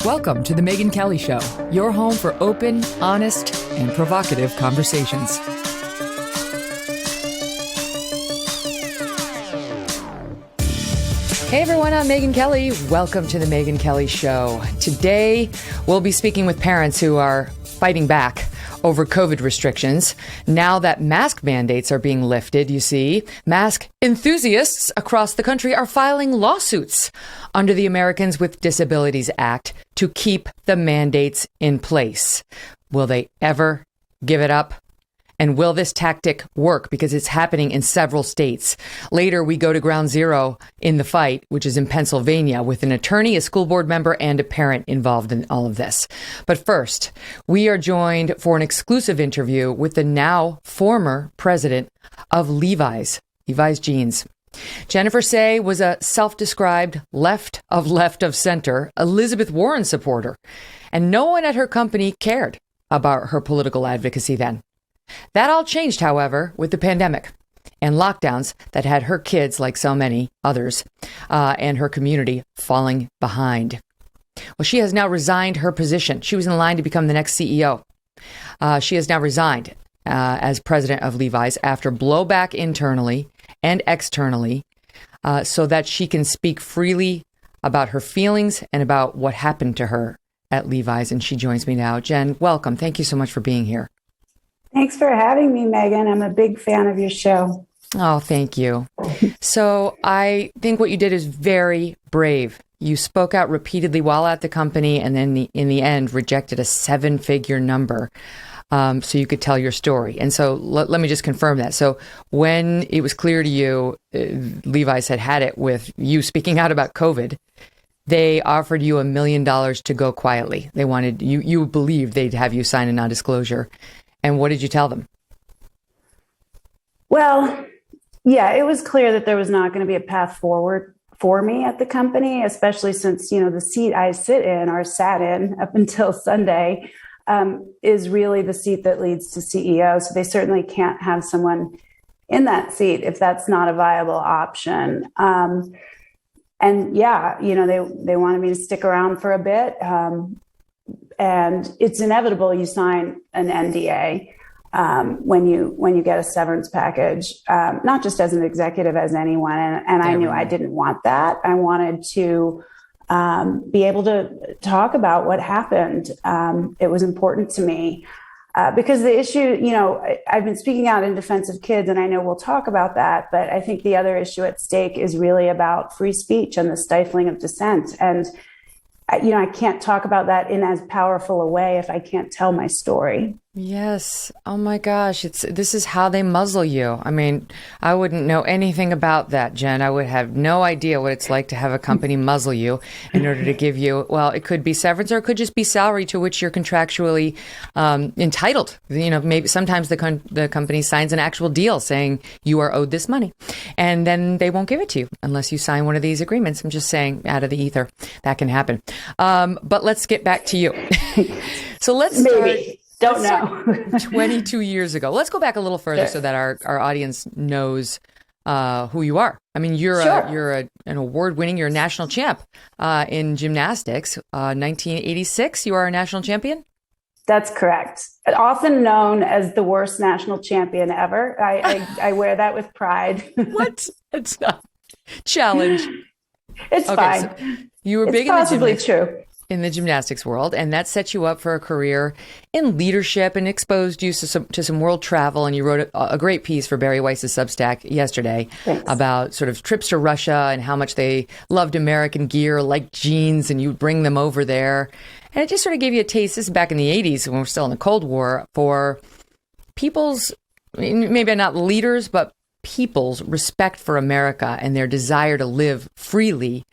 Welcome to The Megyn Kelly Show, your home for open, honest, and provocative conversations. Hey everyone, I'm Megyn Kelly. Welcome to The Megyn Kelly Show. Today, we'll be speaking with parents who are fighting back over COVID restrictions. Now that mask mandates are being lifted, you see, mask enthusiasts across the country are filing lawsuits under the Americans with Disabilities Act to keep the mandates in place. Will they ever give it up? And will this tactic work? Because it's happening in several states. Later, we go to ground zero in the fight, which is in Pennsylvania, with an attorney, a school board member, and a parent involved in all of this. But first, we are joined for an exclusive interview with the now former president of Levi's Jeans. Jennifer Sey was a self-described left of center Elizabeth Warren supporter, and no one at her company cared about her political advocacy then. That all changed, however, with the pandemic and lockdowns that had her kids, like so many others, and her community falling behind. Well, she has now resigned her position. She was in line to become the next CEO. She has now resigned as president of Levi's after blowback internally and externally so that she can speak freely about her feelings and about what happened to her at Levi's. And she joins me now. Jen, welcome. Thank you so much for being here. Thanks for having me, Megyn. I'm a big fan of your show. Oh, thank you. So I think what you did is very brave. You spoke out repeatedly while at the company and then in the end rejected a 7-figure number so you could tell your story. And so let me just confirm that. So when it was clear to you, Levi's had it with you speaking out about COVID, they offered you $1 million to go quietly. They wanted you believed they'd have you sign a non-disclosure. And what did you tell them? Well, yeah, it was clear that there was not going to be a path forward for me at the company, especially since, the seat I sit in or sat in up until Sunday is really the seat that leads to CEO. So they certainly can't have someone in that seat if that's not a viable option. And yeah, they wanted me to stick around for a bit. And it's inevitable you sign an NDA when you get a severance package, not just as an executive, as anyone. And I knew I didn't want that. I wanted to be able to talk about what happened. It was important to me because the issue, I've been speaking out in defense of kids, and I know we'll talk about that. But I think the other issue at stake is really about free speech and the stifling of dissent. And I can't talk about that in as powerful a way if I can't tell my story. Yes. Oh my gosh. This is how they muzzle you. I mean, I wouldn't know anything about that, Jen. I would have no idea what it's like to have a company muzzle you in order to give you, well, it could be severance or it could just be salary to which you're contractually entitled. Maybe sometimes the company signs an actual deal saying you are owed this money and then they won't give it to you unless you sign one of these agreements. I'm just saying out of the ether, that can happen. But let's get back to you. So let's start. Don't know. 22 years ago. Let's go back a little further so that our audience knows who you are. I mean, you're an award-winning, you're a national champ in gymnastics. 1986, you are a national champion? That's correct. Often known as the worst national champion ever. I wear that with pride. What? It's not. Challenge. It's fine. So you were big in the gymnastics world, and that set you up for a career in leadership and exposed you to some world travel. And you wrote a great piece for Barry Weiss's Substack yesterday about sort of trips to Russia and how much they loved American gear, like jeans, and you'd bring them over there. And it just sort of gave you a taste, this is back in the 80s when we're still in the Cold War, for people's, maybe not leaders, but people's respect for America and their desire to live freely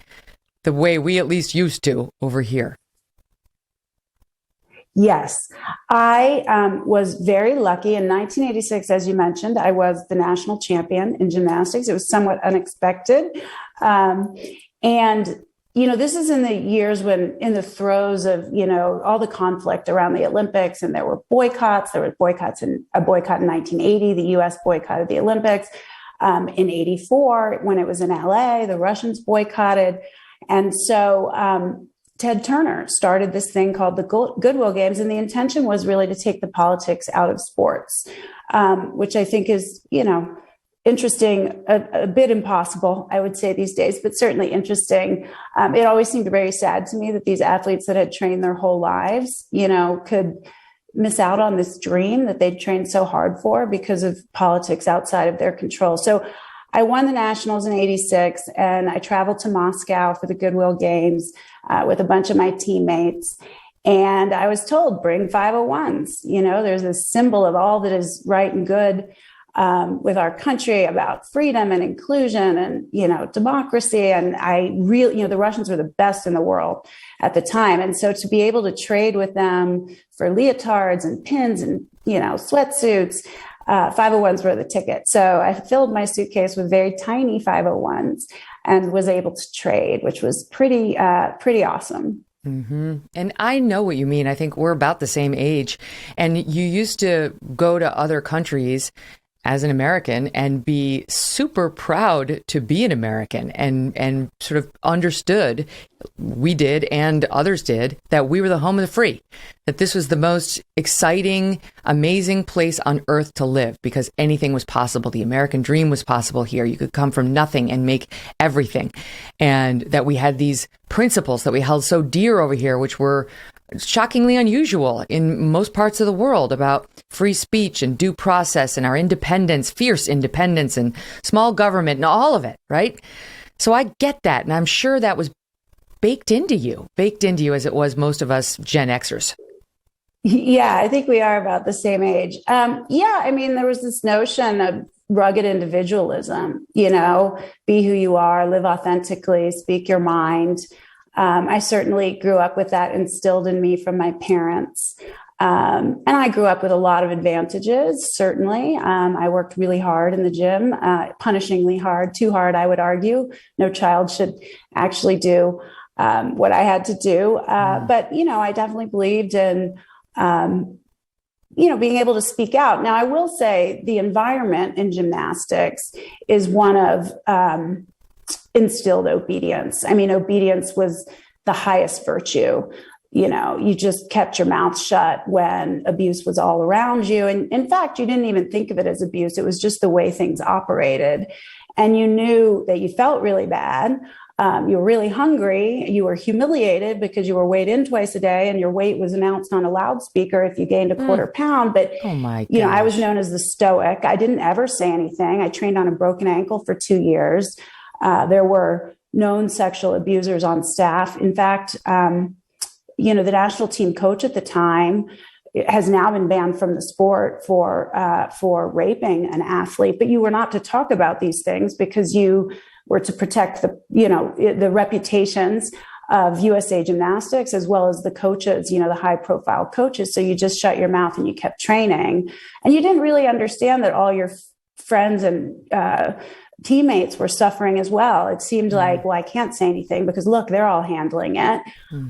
the way we at least used to over here. Yes, I was very lucky. In 1986, as you mentioned, I was the national champion in gymnastics. It was somewhat unexpected. And this is in the years when, in the throes of, all the conflict around the Olympics, and there were boycotts. There were boycotts a boycott in 1980. The U.S. boycotted the Olympics. In 84, when it was in LA, the Russians boycotted. And so Ted Turner started this thing called the Goodwill Games, and the intention was really to take the politics out of sports, which I think is, interesting, a bit impossible, I would say these days, but certainly interesting. It always seemed very sad to me that these athletes that had trained their whole lives, could miss out on this dream that they'd trained so hard for because of politics outside of their control. So I won the nationals in '86, and I traveled to Moscow for the Goodwill Games with a bunch of my teammates. And I was told, bring 501s. There's a symbol of all that is right and good with our country, about freedom and inclusion and, democracy. And I really, the Russians were the best in the world at the time. And so to be able to trade with them for leotards and pins and, sweatsuits, 501s were the ticket. So I filled my suitcase with very tiny 501s and was able to trade, which was pretty awesome. Mm-hmm. And I know what you mean. I think we're about the same age. And you used to go to other countries as an American and be super proud to be an American, and sort of understood, we did and others did, that we were the home of the free, that this was the most exciting, amazing place on earth to live because anything was possible. The American dream was possible here. You could come from nothing and make everything. And that we had these principles that we held so dear over here, which were shockingly unusual in most parts of the world, about free speech and due process and our independence, fierce independence and small government and all of it, right? So I get that. And I'm sure that was baked into you as it was most of us Gen Xers. Yeah, I think we are about the same age. There was this notion of rugged individualism, be who you are, live authentically, speak your mind. I certainly grew up with that instilled in me from my parents. And I grew up with a lot of advantages, certainly. I worked really hard in the gym, punishingly hard, too hard, I would argue. No child should actually do what I had to do. But, I definitely believed in, being able to speak out. Now, I will say the environment in gymnastics is one of instilled obedience. Obedience was the highest virtue. You just kept your mouth shut when abuse was all around you. And in fact, you didn't even think of it as abuse. It was just the way things operated. And you knew that you felt really bad. You were really hungry. You were humiliated because you were weighed in twice a day and your weight was announced on a loudspeaker if you gained a quarter pound. But, oh my gosh. I was known as the stoic. I didn't ever say anything. I trained on a broken ankle for 2 years. There were known sexual abusers on staff. In fact, the national team coach at the time has now been banned from the sport for raping an athlete. But you were not to talk about these things because you were to protect the reputations of USA Gymnastics as well as the coaches, the high profile coaches. So you just shut your mouth and you kept training, and you didn't really understand that all your friends and teammates were suffering as well. It seemed like, well, I can't say anything because look, they're all handling it.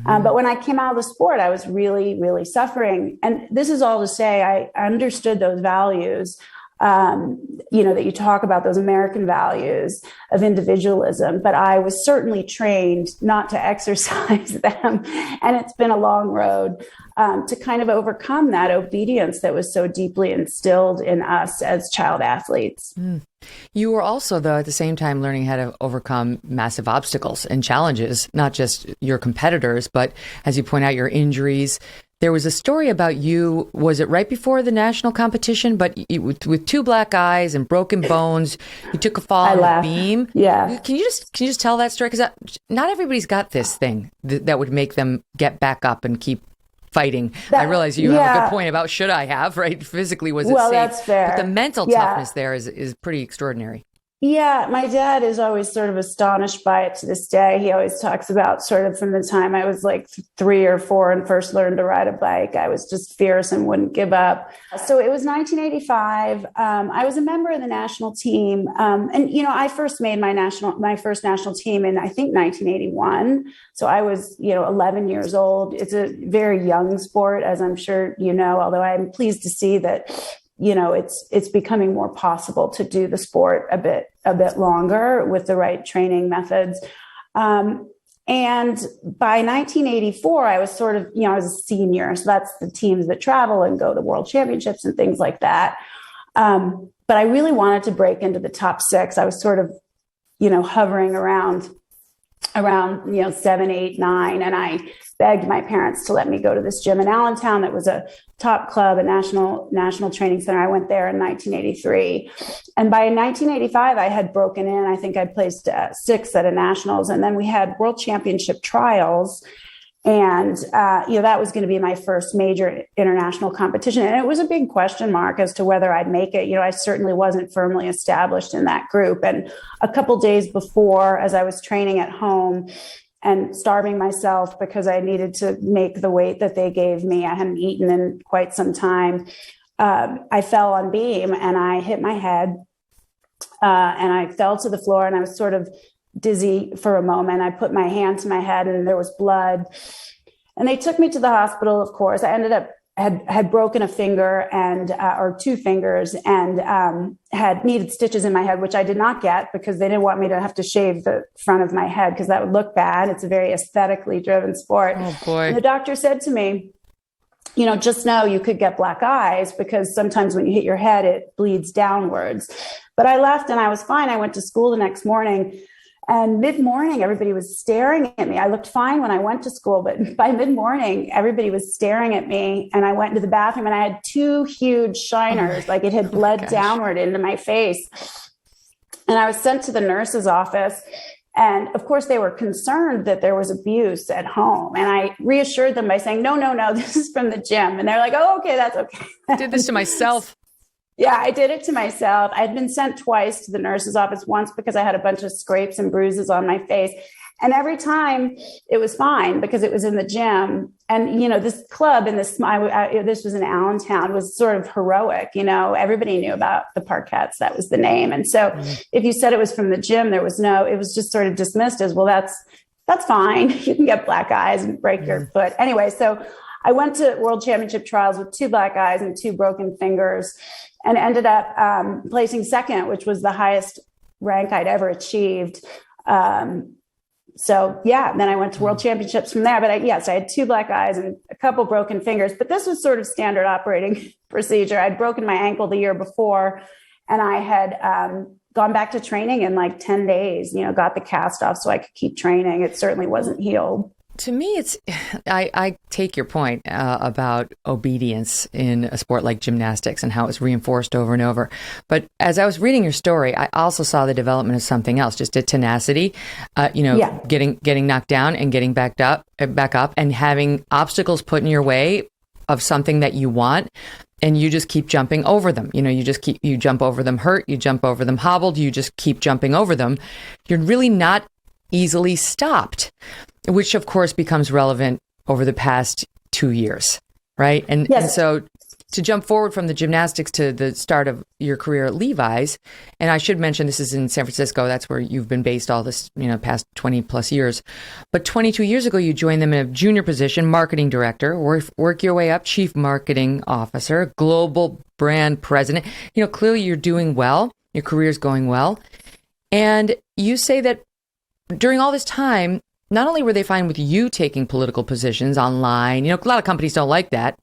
But when I came out of the sport, I was really, really suffering. And this is all to say, I understood those values, that you talk about, those American values of individualism, but I was certainly trained not to exercise them. And it's been a long road to kind of overcome that obedience that was so deeply instilled in us as child athletes. You were also, though, at the same time learning how to overcome massive obstacles and challenges, not just your competitors, but as you point out, your injuries. There was a story about you, was it right before the national competition, but with two black eyes and broken bones, you took a fall on a beam. Yeah. Can you just tell that story? Because not everybody's got this thing that would make them get back up and keep fighting. I realize you have a good point about should I have, right? Physically, was it safe? That's fair. But the mental toughness there is pretty extraordinary. Yeah, my dad is always sort of astonished by it to this day. He always talks about sort of from the time I was like 3 or 4 and first learned to ride a bike, I was just fierce and wouldn't give up. So it was 1985. I was a member of the national team. I first made my first national team in, I think, 1981. So I was, 11 years old. It's a very young sport, as I'm sure you know, although I'm pleased to see that it's becoming more possible to do the sport a bit longer with the right training methods. And And by 1984, I was sort of, I was a senior. So that's the teams that travel and go to world championships and things like that. But I really wanted to break into the top 6. I was sort of, hovering around 7, 8, 9. And I begged my parents to let me go to this gym in Allentown that was a top club, a national training center. I went there in 1983. And by 1985, I had broken in. I think I'd placed 6th at a nationals. And then we had world championship trials. And, that was going to be my first major international competition. And it was a big question mark as to whether I'd make it. I certainly wasn't firmly established in that group. And a couple days before, as I was training at home and starving myself because I needed to make the weight that they gave me, I hadn't eaten in quite some time. I fell on beam and I hit my head and I fell to the floor, and I was sort of dizzy for a moment. I put my hand to my head and there was blood, and they took me to the hospital. Of course, I ended up had broken a finger or 2 fingers, and had needed stitches in my head, which I did not get because they didn't want me to have to shave the front of my head because that would look bad. It's a very aesthetically driven sport. Oh boy. And the doctor said to me, just know you could get black eyes because sometimes when you hit your head, it bleeds downwards. But I left and I was fine. I went to school the next morning. And mid-morning, everybody was staring at me. I looked fine when I went to school, but by mid-morning, everybody was staring at me. And I went to the bathroom and I had 2 huge shiners, like it had bled downward into my face. And I was sent to the nurse's office. And of course, they were concerned that there was abuse at home. And I reassured them by saying, no, this is from the gym. And they're like, oh, okay, that's okay. I did this to myself. Yeah, I did it to myself. I'd been sent twice to the nurse's office, once because I had a bunch of scrapes and bruises on my face. And every time it was fine because it was in the gym. And, this club in this was in Allentown, was sort of heroic. Everybody knew about the Parkettes. That was the name. And so if you said it was from the gym, it was just sort of dismissed as, well, that's fine. You can get black eyes and break your foot. Anyway, so I went to world championship trials with 2 black eyes and 2 broken fingers, and ended up placing 2nd, which was the highest rank I'd ever achieved. So then I went to world championships from there. But I had 2 black eyes and a couple broken fingers. But this was sort of standard operating procedure. I'd broken my ankle the year before, and I had gone back to training in like 10 days, got the cast off so I could keep training. It certainly wasn't healed. To me, I take your point about obedience in a sport like gymnastics and how it's reinforced over and over. But as I was reading your story, I also saw the development of something else, just a tenacity, getting knocked down and getting back up and having obstacles put in your way of something that you want. And you just keep jumping over them. You jump over them hurt, you jump over them hobbled, you just keep jumping over them. You're really not easily stopped, which of course becomes relevant over the past 2 years, right? And so to jump forward from the gymnastics to the start of your career at Levi's, and I should mention this is in San Francisco, that's where you've been based all this, past 20 plus years. But 22 years ago, you joined them in a junior position, marketing director, work your way up, chief marketing officer, global brand president. Clearly you're doing well, your career's going well. And you say that during all this time, not only were they fine with you taking political positions online, a lot of companies don't like that.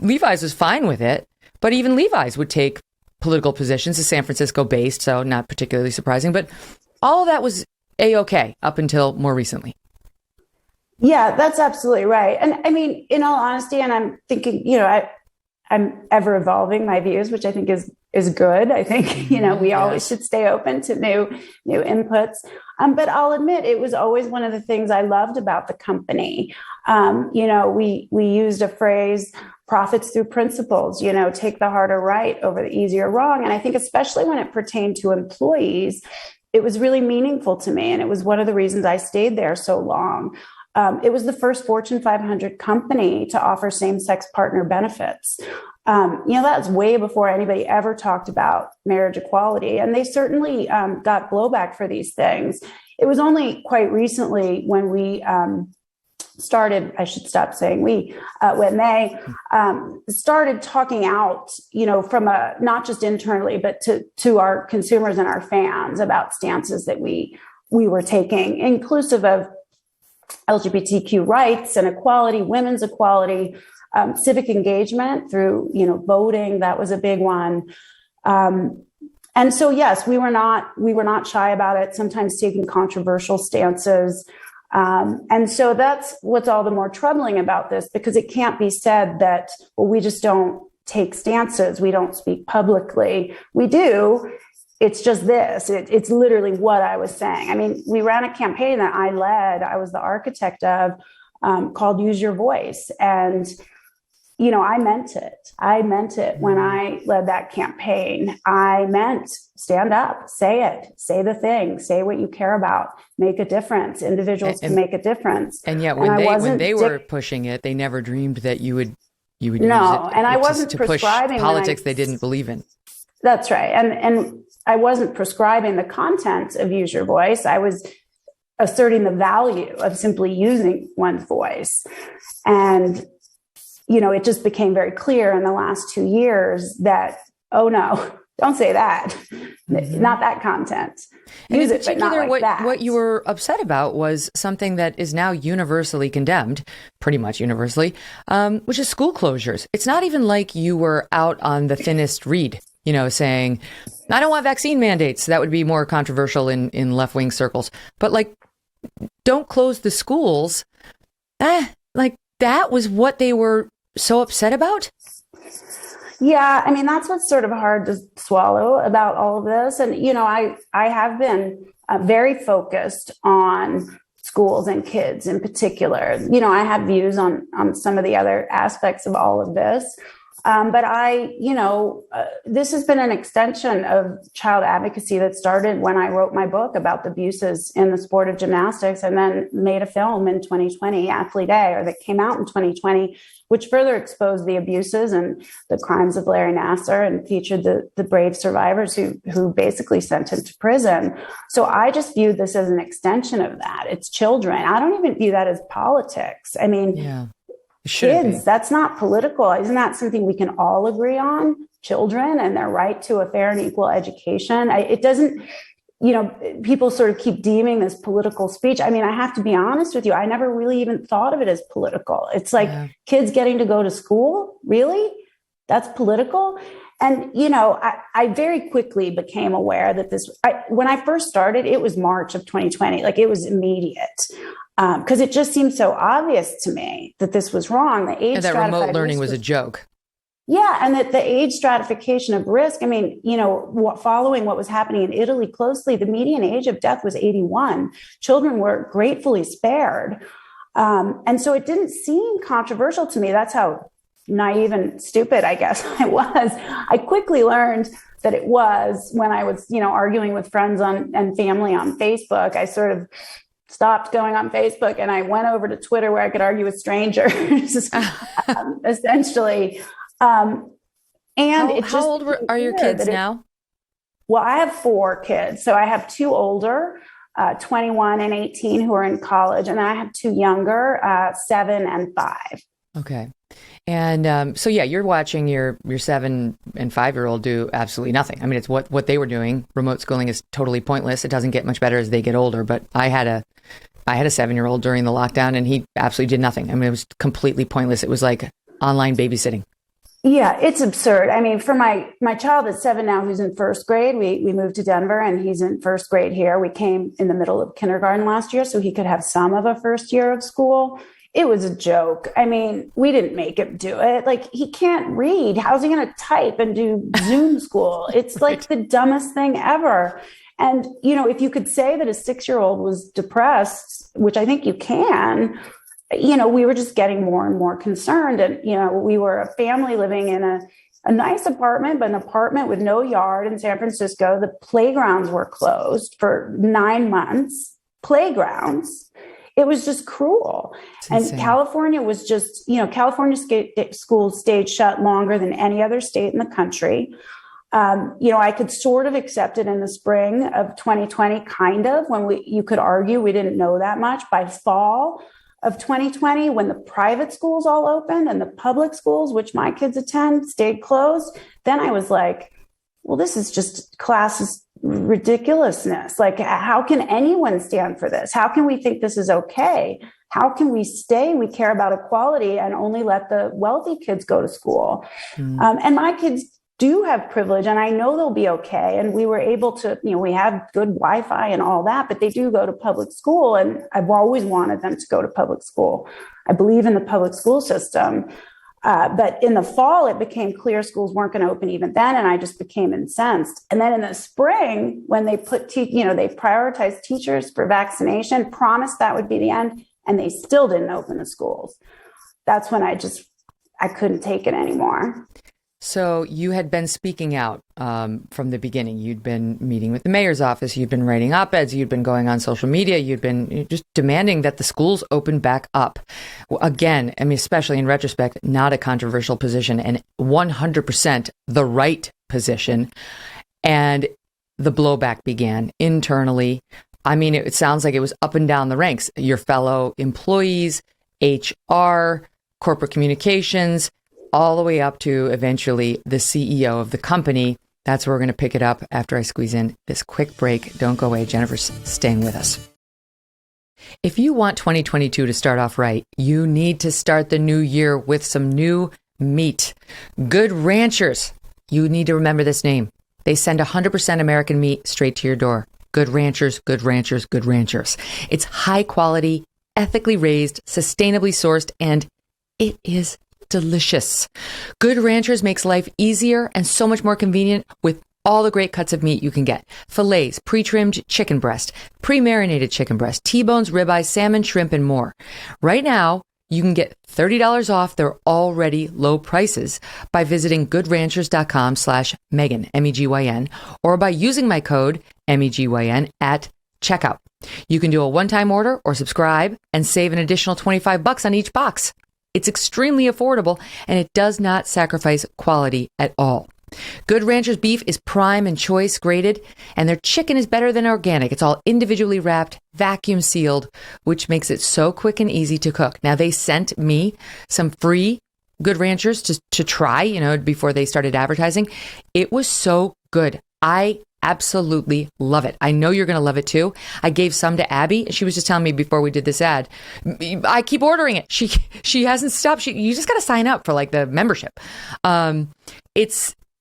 Levi's was fine with it, but even Levi's would take political positions. It's San Francisco based, so not particularly surprising, but all of that was A-okay up until more recently. Yeah, that's absolutely right. And I mean, in all honesty, and I'm thinking, I'm ever evolving my views, which I think is good. I think, we always should stay open to new inputs. But I'll admit it was always one of the things I loved about the company. We used a phrase, profits through principles, take the harder right over the easier wrong. And I think especially when it pertained to employees, it was really meaningful to me. And it was one of the reasons I stayed there so long. It was the first Fortune 500 company to offer same-sex partner benefits. That's way before anybody ever talked about marriage equality. And they certainly got blowback for these things. It was only quite recently when we started, I should stop saying we, when they started talking out, from not just internally, but to our consumers and our fans about stances that we were taking, inclusive of LGBTQ rights and equality, women's equality, civic engagement through, voting. That was a big one. And so, yes, we were not shy about it, sometimes taking controversial stances. And so that's what's all the more troubling about this, because it can't be said that, well, we just don't take stances. We don't speak publicly. We do. It's just this. It's literally what I was saying. I mean, we ran a campaign that I led. I was the architect of, called Use Your Voice. And, I meant it. I meant it when I led that campaign. I meant stand up, say it, say the thing, say what you care about, make a difference. Individuals can make a difference. And yet when they were pushing it, they never dreamed that you would use it. And I wasn't to prescribing push politics they didn't believe in. That's right. And I wasn't prescribing the content of Use Your Voice. I was asserting the value of simply using one's voice. And, it just became very clear in the last 2 years that, oh no, don't say that. Mm-hmm. Not that content. Use it, but not like that. What you were upset about was something that is now universally condemned, pretty much universally, which is school closures. It's not even like you were out on the thinnest reed, saying, I don't want vaccine mandates. That would be more controversial in left-wing circles. But don't close the schools. That was what they were so upset about? Yeah, I mean, that's what's sort of hard to swallow about all of this. And, I have been very focused on schools and kids in particular. I have views on some of the other aspects of all of this. But this has been an extension of child advocacy that started when I wrote my book about the abuses in the sport of gymnastics, and then made a film in 2020, Athlete A, or that came out in 2020, which further exposed the abuses and the crimes of Larry Nassar and featured the brave survivors who basically sent him to prison. So I just viewed this as an extension of that. It's children. I don't even view that as politics. I mean, yeah. Kids, that's not political. Isn't that something we can all agree on? Children and their right to a fair and equal education. It doesn't, people sort of keep deeming this political speech. I mean, I have to be honest with you. I never really even thought of it as political. It's like kids getting to go to school. Really? That's political? And, I very quickly became aware that when I first started, it was March of 2020. It was immediate. Because it just seemed so obvious to me that this was wrong. And that remote learning was a joke. Yeah, and that the age stratification of risk, I mean, following what was happening in Italy closely, the median age of death was 81. Children were gratefully spared. And so it didn't seem controversial to me. That's how naive and stupid, I guess, I was. I quickly learned that it was when I was, arguing with friends and family on Facebook. I sort of stopped going on Facebook and I went over to Twitter where I could argue with strangers, essentially. And how old are your kids now? Well, I have 4 kids. So I have 2 older, 21 and 18, who are in college. And I have 2 younger, 7 and 5. Okay. And so, you're watching your 7 and 5-year-old do absolutely nothing. I mean, it's what they were doing. Remote schooling is totally pointless. It doesn't get much better as they get older. But I had a 7-year-old during the lockdown, and he absolutely did nothing. I mean, it was completely pointless. It was like online babysitting. Yeah, it's absurd. I mean, for my child is 7 now, who's in first grade. We moved to Denver, and he's in first grade here. We came in the middle of kindergarten last year, so he could have some of a first year of school. It was a joke. I mean, we didn't make him do it. He can't read. How's he going to type and do Zoom school? It's like the dumbest thing ever. And, if you could say that a 6-year-old was depressed, which I think you can, we were just getting more and more concerned. And, we were a family living in a nice apartment, but an apartment with no yard in San Francisco. The playgrounds were closed for 9 months. Playgrounds. It was just cruel. And California was just, California schools stayed shut longer than any other state in the country. I could sort of accept it in the spring of 2020, kind of, when you could argue we didn't know that much. By fall of 2020, when the private schools all opened and the public schools, which my kids attend, stayed closed, then I was like, well, this is just classist ridiculousness. How can anyone stand for this? How can we think this is okay? how can we say we care about equality and only let the wealthy kids go to school? And my kids do have privilege, and I know they'll be okay. And we were able to, we have good Wi-Fi and all that, but they do go to public school. And I've always wanted them to go to public school. I believe in the public school system. But in the fall, it became clear schools weren't going to open even then. And I just became incensed. And then in the spring, when they put, they prioritized teachers for vaccination, promised that would be the end, and they still didn't open the schools. That's when I couldn't take it anymore. So you had been speaking out from the beginning. You'd been meeting with the mayor's office. You'd been writing op-eds. You'd been going on social media. You'd been just demanding that the schools open back up. Again, I mean, especially in retrospect, not a controversial position and 100% the right position. And the blowback began internally. I mean, it sounds like it was up and down the ranks. Your fellow employees, HR, corporate communications, all the way up to eventually the CEO of the company. That's where we're going to pick it up after I squeeze in this quick break. Don't go away. Jennifer's staying with us. If you want 2022 to start off right, you need to start the new year with some new meat. Good Ranchers. You need to remember this name. They send 100% American meat straight to your door. Good Ranchers, Good Ranchers, Good Ranchers. It's high quality, ethically raised, sustainably sourced, and it is delicious. Good Ranchers makes life easier and so much more convenient with all the great cuts of meat you can get. Fillets, pre-trimmed chicken breast, pre-marinated chicken breast, T-bones, ribeyes, salmon, shrimp, and more. Right now, you can get $30 off their already low prices by visiting goodranchers.com/Megyn, MEGYN, or by using my code MEGYN at checkout. You can do a one-time order or subscribe and save an additional $25 on each box. It's extremely affordable, and it does not sacrifice quality at all. Good Ranchers beef is prime and choice graded, and their chicken is better than organic. It's all individually wrapped, vacuum sealed, which makes it so quick and easy to cook. Now, they sent me some free Good Ranchers to try, before they started advertising. It was so good. I absolutely love it. I know you're going to love it too. I gave some to Abby. She was just telling me before we did this ad, I keep ordering it. She hasn't stopped. You just got to sign up for like the membership.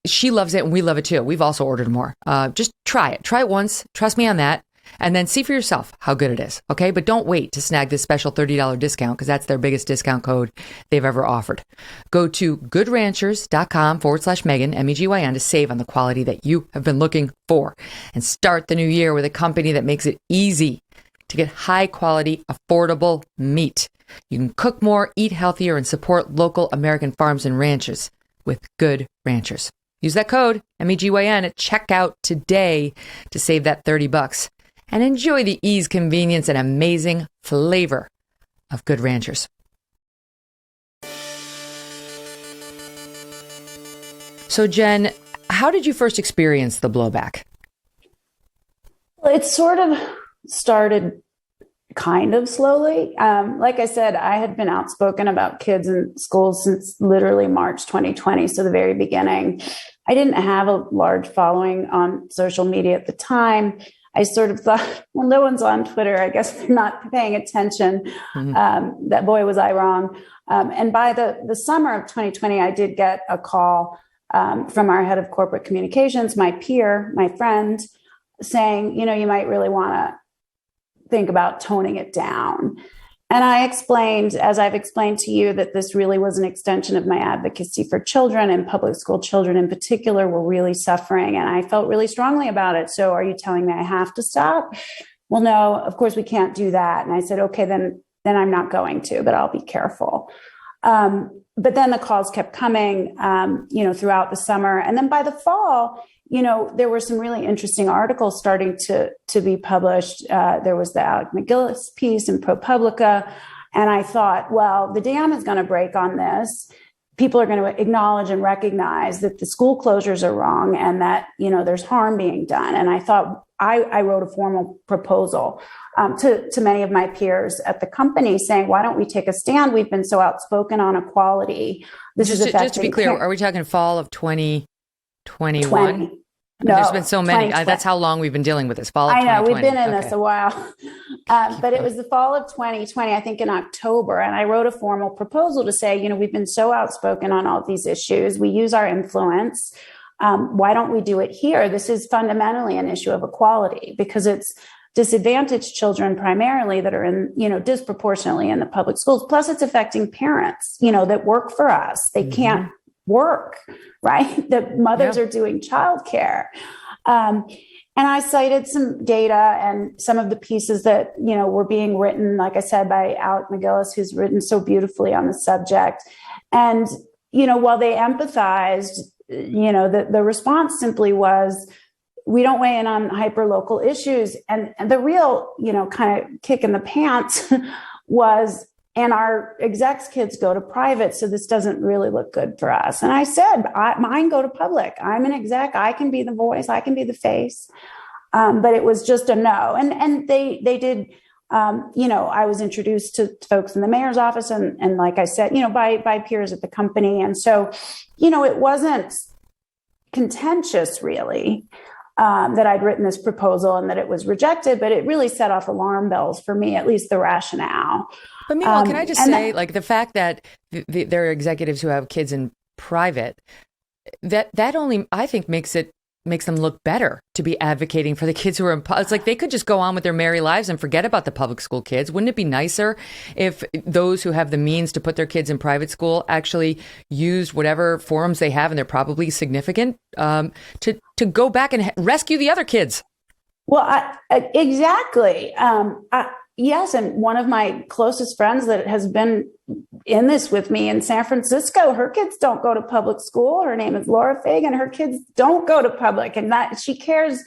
She loves it and we love it too. We've also ordered more. Just try it. Try it once. Trust me on that. And then see for yourself how good it is. Okay. But don't wait to snag this special $30 discount because that's their biggest discount code they've ever offered. Go to goodranchers.com/Megyn, MEGYN, to save on the quality that you have been looking for and start the new year with a company that makes it easy to get high quality, affordable meat. You can cook more, eat healthier, and support local American farms and ranches with Good Ranchers. Use that code MEGYN at checkout today to save that $30. And enjoy the ease, convenience, and amazing flavor of Good Ranchers. So, Jen, how did you first experience the blowback? Well, it sort of started kind of slowly. Like I said, I had been outspoken about kids in schools since literally March 2020, so the very beginning. I didn't have a large following on social media at the time. I sort of thought, well, no one's on Twitter. I guess they're not paying attention. That boy, was I wrong. And by the summer of 2020, I did get a call from our head of corporate communications, my peer, my friend, saying, you might really want to think about toning it down. And I explained, as I've explained to you, that this really was an extension of my advocacy for children, and public school children in particular were really suffering. And I felt really strongly about it. So are you telling me I have to stop? Well, no, of course we can't do that. And I said, okay, then I'm not going to, but I'll be careful. But then the calls kept coming, throughout the summer. And then by the fall, there were some really interesting articles starting to be published. There was the Alec McGillis piece in ProPublica. And I thought, well, the dam is going to break on this. People are going to acknowledge and recognize that the school closures are wrong and that, there's harm being done. And I thought I wrote a formal proposal to many of my peers at the company saying, why don't we take a stand? We've been so outspoken on equality. This is affecting. Just to be clear, are we talking fall of 2021? No, there's been so many. 2020. That's how long we've been dealing with this. Fall of I know 2020. we've been in this a while, but it was the fall of 2020, I think in October. And I wrote a formal proposal to say, we've been so outspoken on all these issues. We use our influence. Why don't we do it here? This is fundamentally an issue of equality because it's disadvantaged children primarily that are in, disproportionately in the public schools. Plus it's affecting parents, that work for us. They can't work, right? The mothers are doing childcare. And I cited some data and some of the pieces that, were being written, like I said, by Alec McGillis, who's written so beautifully on the subject. And, while they empathized, the response simply was, we don't weigh in on hyper-local issues. And the real, kind of kick in the pants was, and our execs kids go to private, so this doesn't really look good for us. And I said, mine go to public. I'm an exec. I can be the voice. I can be the face. But it was just a no. And they did, I was introduced to folks in the mayor's office and like I said, by peers at the company. And so, it wasn't contentious really. That I'd written this proposal and that it was rejected, but it really set off alarm bells for me, at least the rationale. But meanwhile, can I just say, the fact that there are executives who have kids in private, that only, I think, makes them look better to be advocating for the kids who are in it's like they could just go on with their merry lives and forget about the public school kids. Wouldn't it be nicer if those who have the means to put their kids in private school actually used whatever forums they have, and they're probably significant, to go back and rescue the other kids? Well, exactly. Yes. And one of my closest friends that has been in this with me in San Francisco, her kids don't go to public school. Her name is Laura Fagan. Her kids don't go to public, and that she cares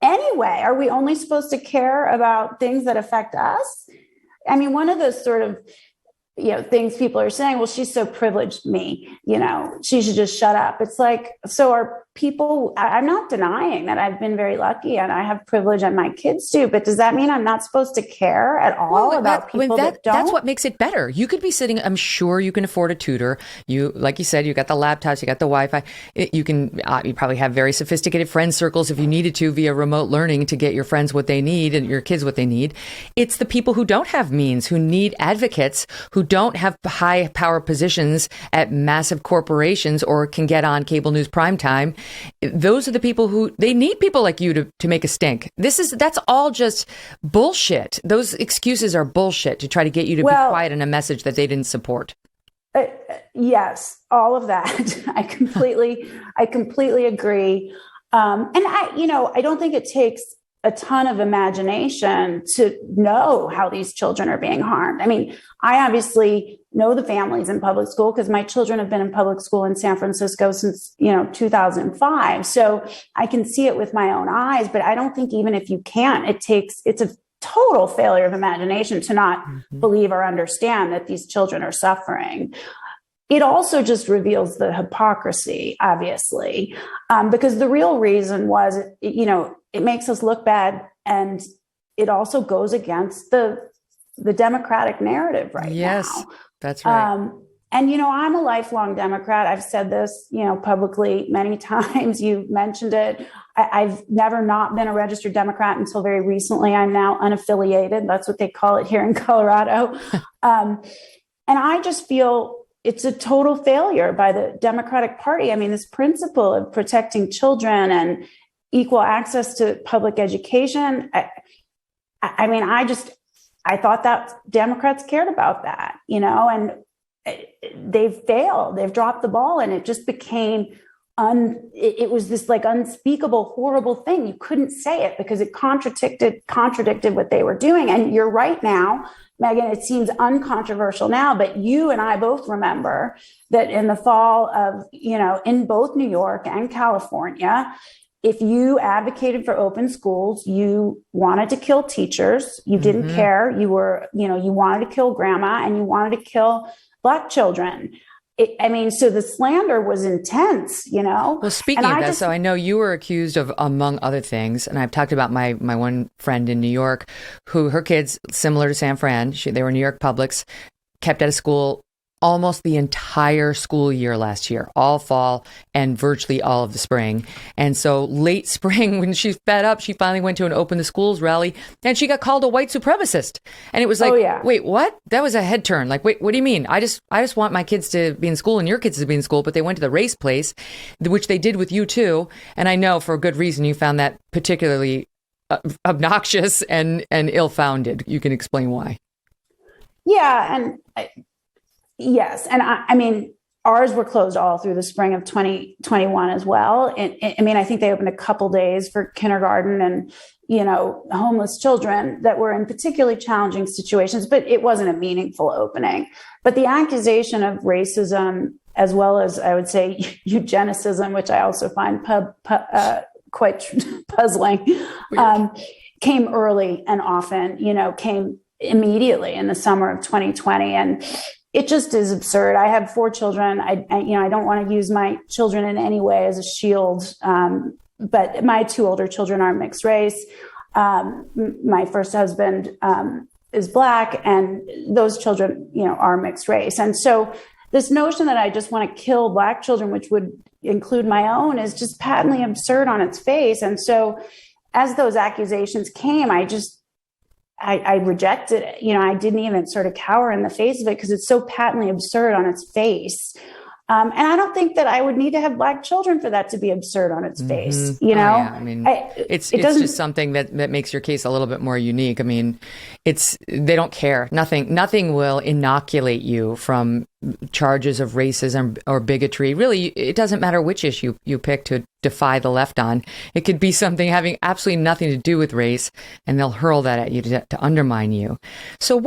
anyway. Are we only supposed to care about things that affect us? I mean, one of those sort of, things people are saying, well, she's so privileged, she should just shut up. It's like, so are people, I'm not denying that I've been very lucky and I have privilege and my kids do, but does that mean I'm not supposed to care at all about people that don't? That's what makes it better. You could be sitting, I'm sure you can afford a tutor. You, like you said, you got the laptops, you got the Wi-Fi. You probably have very sophisticated friend circles if you needed to via remote learning to get your friends what they need and your kids what they need. It's the people who don't have means, who need advocates, who don't have high power positions at massive corporations or can get on cable news primetime. Those are the people who, they need people like you to make a stink. That's all just bullshit. Those excuses are bullshit to try to get you to be quiet on a message that they didn't support. Yes, all of that. I completely agree. And I don't think it takes a ton of imagination to know how these children are being harmed. I mean, I obviously know the families in public school because my children have been in public school in San Francisco since, 2005. So I can see it with my own eyes, but I don't think even if you can't, it's a total failure of imagination to not believe or understand that these children are suffering. It also just reveals the hypocrisy, obviously, because the real reason was, it makes us look bad, and it also goes against the Democratic narrative right now. Yes, that's right. And, I'm a lifelong Democrat. I've said this, publicly many times. You mentioned it. I've never not been a registered Democrat until very recently. I'm now unaffiliated. That's what they call it here in Colorado. And I just feel it's a total failure by the Democratic Party. I mean, this principle of protecting children and equal access to public education. I thought that Democrats cared about that, and they've failed. They've dropped the ball, and it just became it was this like unspeakable, horrible thing. You couldn't say it because it contradicted what they were doing. And you're right now, Megyn, it seems uncontroversial now, but you and I both remember that in the fall of, in both New York and California, if you advocated for open schools, you wanted to kill teachers, you didn't care, you wanted to kill grandma, and you wanted to kill Black children. So the slander was intense, Well, speaking of that, so I know you were accused of, among other things, and I've talked about my one friend in New York who her kids, similar to San Fran, they were New York publics, kept at a school almost the entire school year last year, all fall and virtually all of the spring. And so late spring, when she's fed up, she finally went to an Open the Schools rally and she got called a white supremacist. And it was like, wait, what? That was a head turn. Like, wait, what do you mean? I just want my kids to be in school and your kids to be in school, but they went to the race place, which they did with you too. And I know for a good reason you found that particularly obnoxious and ill-founded. You can explain why. Yeah. And yes. And I mean, ours were closed all through the spring of 2021 as well. And I mean, I think they opened a couple days for kindergarten and, homeless children that were in particularly challenging situations, but it wasn't a meaningful opening. But the accusation of racism, as well as I would say eugenicism, which I also find quite puzzling, came early and often, came immediately in the summer of 2020. And it just is absurd. I have 4 children. I don't want to use my children in any way as a shield. But my 2 older children are mixed race. My first husband is Black, and those children, are mixed race. And so this notion that I just want to kill Black children, which would include my own, is just patently absurd on its face. And so as those accusations came, I rejected it. I didn't even sort of cower in the face of it because it's so patently absurd on its face. And I don't think that I would need to have Black children for that to be absurd on its face. I mean, it's just something that makes your case a little bit more unique. I mean, they don't care. Nothing will inoculate you from charges of racism or bigotry. Really, it doesn't matter which issue you pick to defy the left on. It could be something having absolutely nothing to do with race, and they'll hurl that at you to undermine you. So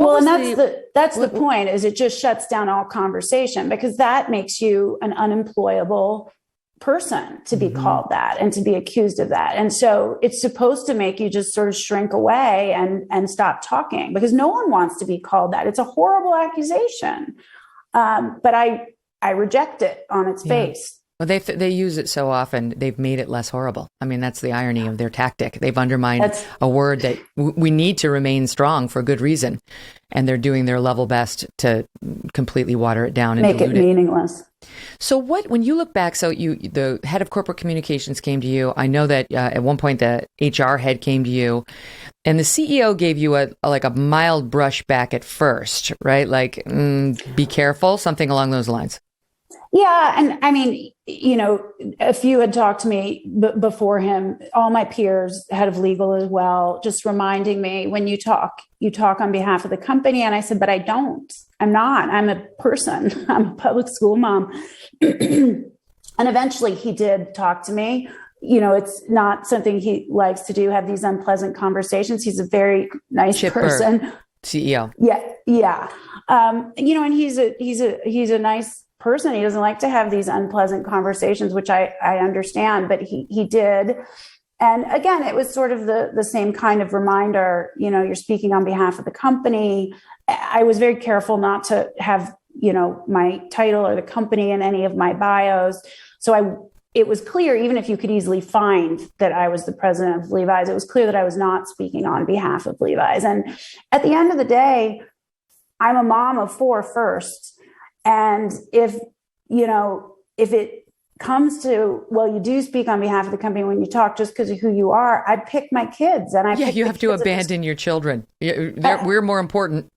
that's the point, is it just shuts down all conversation, because that makes you an unemployable person to be called that and to be accused of that. And so it's supposed to make you just sort of shrink away and stop talking, because no one wants to be called that. It's a horrible accusation. But I reject it on its face. Well, they use it so often, they've made it less horrible. I mean, that's the irony of their tactic. They've undermined a word that we need to remain strong for good reason. And they're doing their level best to completely water it down and make it meaningless. So when you look back, the head of corporate communications came to you. I know that at one point the HR head came to you, and the CEO gave you a mild brush back at first, right? Like, be careful, something along those lines. Yeah. And I mean, a few had talked to me before him, all my peers, head of legal as well, just reminding me, when you talk on behalf of the company. And I said, but I don't. I'm not. I'm a person. I'm a public school mom. And eventually he did talk to me. It's not something he likes to do, have these unpleasant conversations. He's a very nice person. CEO. Yeah. And he's a nice person. He doesn't like to have these unpleasant conversations, which I understand, but he did. And again, it was sort of the same kind of reminder, you're speaking on behalf of the company. I was very careful not to have, my title or the company in any of my bios. So it was clear, even if you could easily find that I was the president of Levi's, it was clear that I was not speaking on behalf of Levi's. And at the end of the day, I'm a mom of 4 first. And if it comes to, well, you do speak on behalf of the company when you talk just because of who you are, I pick my kids. And you have to abandon your children. We're more important.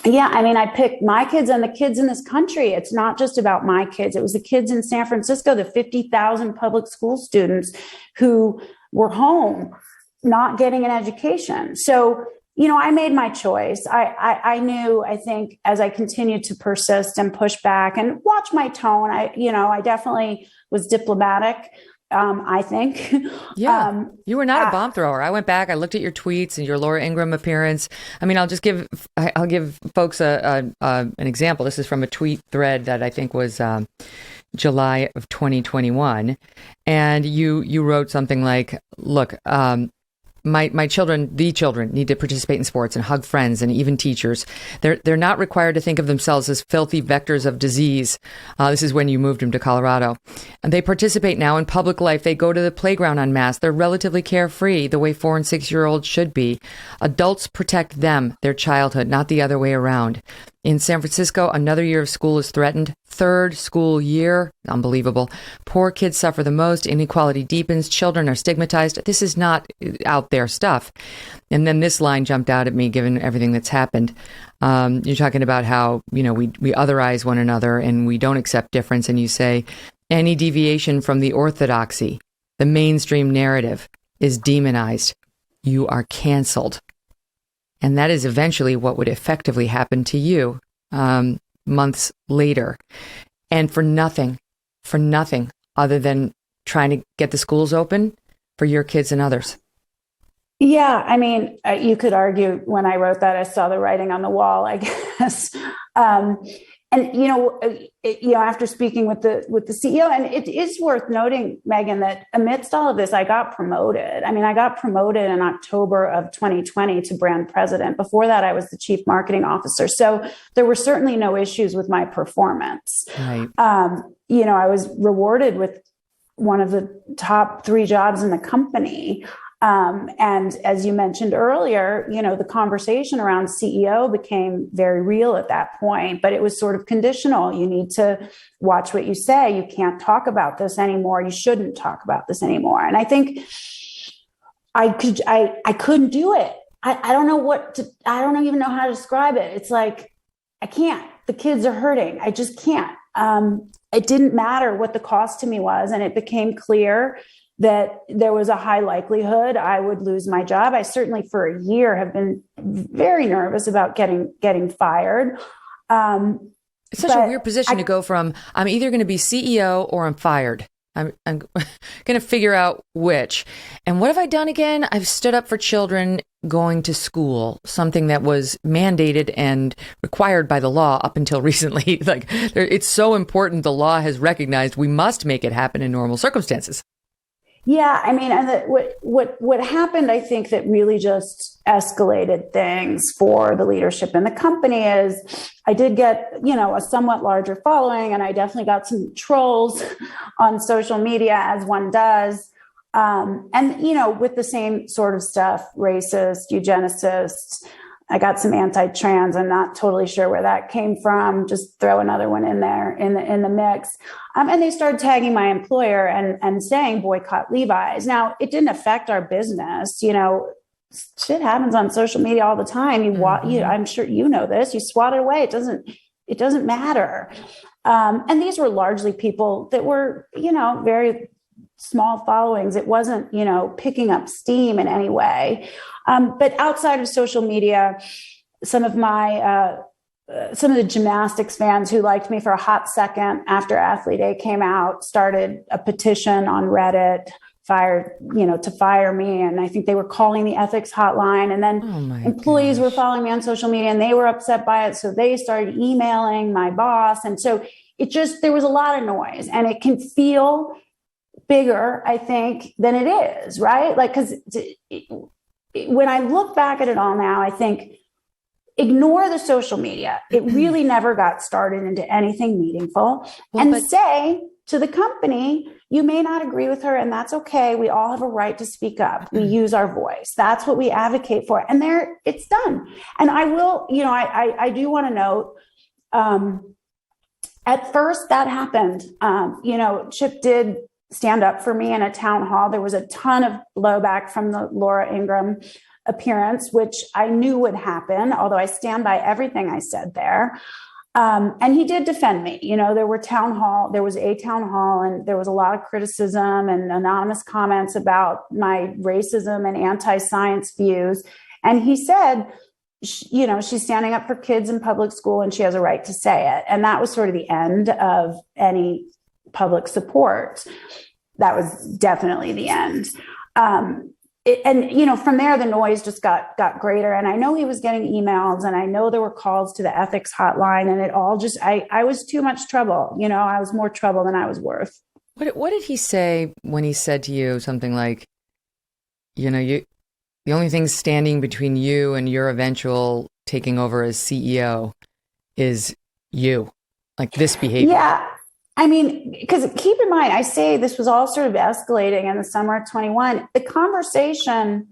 Yeah. I mean, I picked my kids and the kids in this country. It's not just about my kids. It was the kids in San Francisco, the 50,000 public school students who were home, not getting an education. So, I made my choice. I knew, I think, as I continued to persist and push back and watch my tone, I definitely was diplomatic. I think. Yeah. You were not a bomb thrower. I went back, I looked at your tweets and your Laura Ingraham appearance. I mean, I'll give folks an example. This is from a tweet thread that I think was July of 2021. And you wrote something like, look, my children, the children, need to participate in sports and hug friends and even teachers. They're not required to think of themselves as filthy vectors of disease. This is when you moved them to Colorado. And they participate now in public life. They go to the playground en masse. They're relatively carefree, the way 4 and 6-year-olds should be. Adults protect them, their childhood, not the other way around. In San Francisco, another year of school is threatened. Third school year, unbelievable. Poor kids suffer the most. Inequality deepens. Children are stigmatized. This is not out there stuff. And then this line jumped out at me, given everything that's happened. You're talking about how, we otherize one another and we don't accept difference. And you say any deviation from the orthodoxy, the mainstream narrative, is demonized. You are canceled. And that is eventually what would effectively happen to you months later. And for nothing other than trying to get the schools open for your kids and others. Yeah, I mean, you could argue when I wrote that, I saw the writing on the wall, I guess. After speaking with the CEO, and it is worth noting, Megyn, that amidst all of this, I got promoted. I mean, I got promoted in October of 2020 to brand president. Before that, I was the chief marketing officer. So there were certainly no issues with my performance. Right. I was rewarded with one of the top 3 jobs in the company. And as you mentioned earlier, the conversation around CEO became very real at that point, but it was sort of conditional. You need to watch what you say. You can't talk about this anymore. You shouldn't talk about this anymore. And I think I couldn't do it. I don't know I don't even know how to describe it. It's like, I can't. The kids are hurting. I just can't. It didn't matter what the cost to me was. And it became clear that there was a high likelihood I would lose my job. I certainly for a year have been very nervous about getting fired. It's such a weird position to go from, I'm either going to be CEO or I'm fired. I'm going to figure out which. And what have I done again? I've stood up for children going to school, something that was mandated and required by the law up until recently. It's so important. The law has recognized we must make it happen in normal circumstances. Yeah, I mean, and what happened, I think, that really just escalated things for the leadership in the company is I did get, a somewhat larger following, and I definitely got some trolls on social media, as one does. With the same sort of stuff, racist, eugenicists. I got some anti-trans. I'm not totally sure where that came from. Just throw another one in there in the mix. And they started tagging my employer and saying boycott Levi's. Now, it didn't affect our business. Shit happens on social media all the time. I'm sure you know this. You swat it away. It doesn't matter. And these were largely people that were, very small followings. It wasn't, picking up steam in any way. But outside of social media, some of the gymnastics fans who liked me for a hot second after Athlete A came out started a petition on Reddit to fire me. And I think they were calling the ethics hotline. And then employees were following me on social media and they were upset by it. So they started emailing my boss. And so there was a lot of noise, and it can feel bigger, I think, than it is, right? Because when I look back at it all now, I think ignore the social media. It really never got started into anything meaningful. Say to the company, you may not agree with her, and that's okay. We all have a right to speak up. We use our voice. That's what we advocate for. And it's done. And I will, I do want to note, at first that happened. Chip did stand up for me in a town hall. There was a ton of blowback from the Laura Ingraham appearance, which I knew would happen, although I stand by everything I said there. And he did defend me. There was a town hall, and there was a lot of criticism and anonymous comments about my racism and anti-science views. And he said, she's standing up for kids in public school and she has a right to say it. And that was sort of the end of any public support. That was definitely the end. From there, the noise just got greater. And I know he was getting emails, and I know there were calls to the ethics hotline, and it all just, I was too much trouble. I was more trouble than I was worth. What did he say when he said to you something like, you the only thing standing between you and your eventual taking over as CEO is you, like this behavior. Yeah. I mean, because keep in mind, I say this was all sort of escalating in the summer of 21. The conversation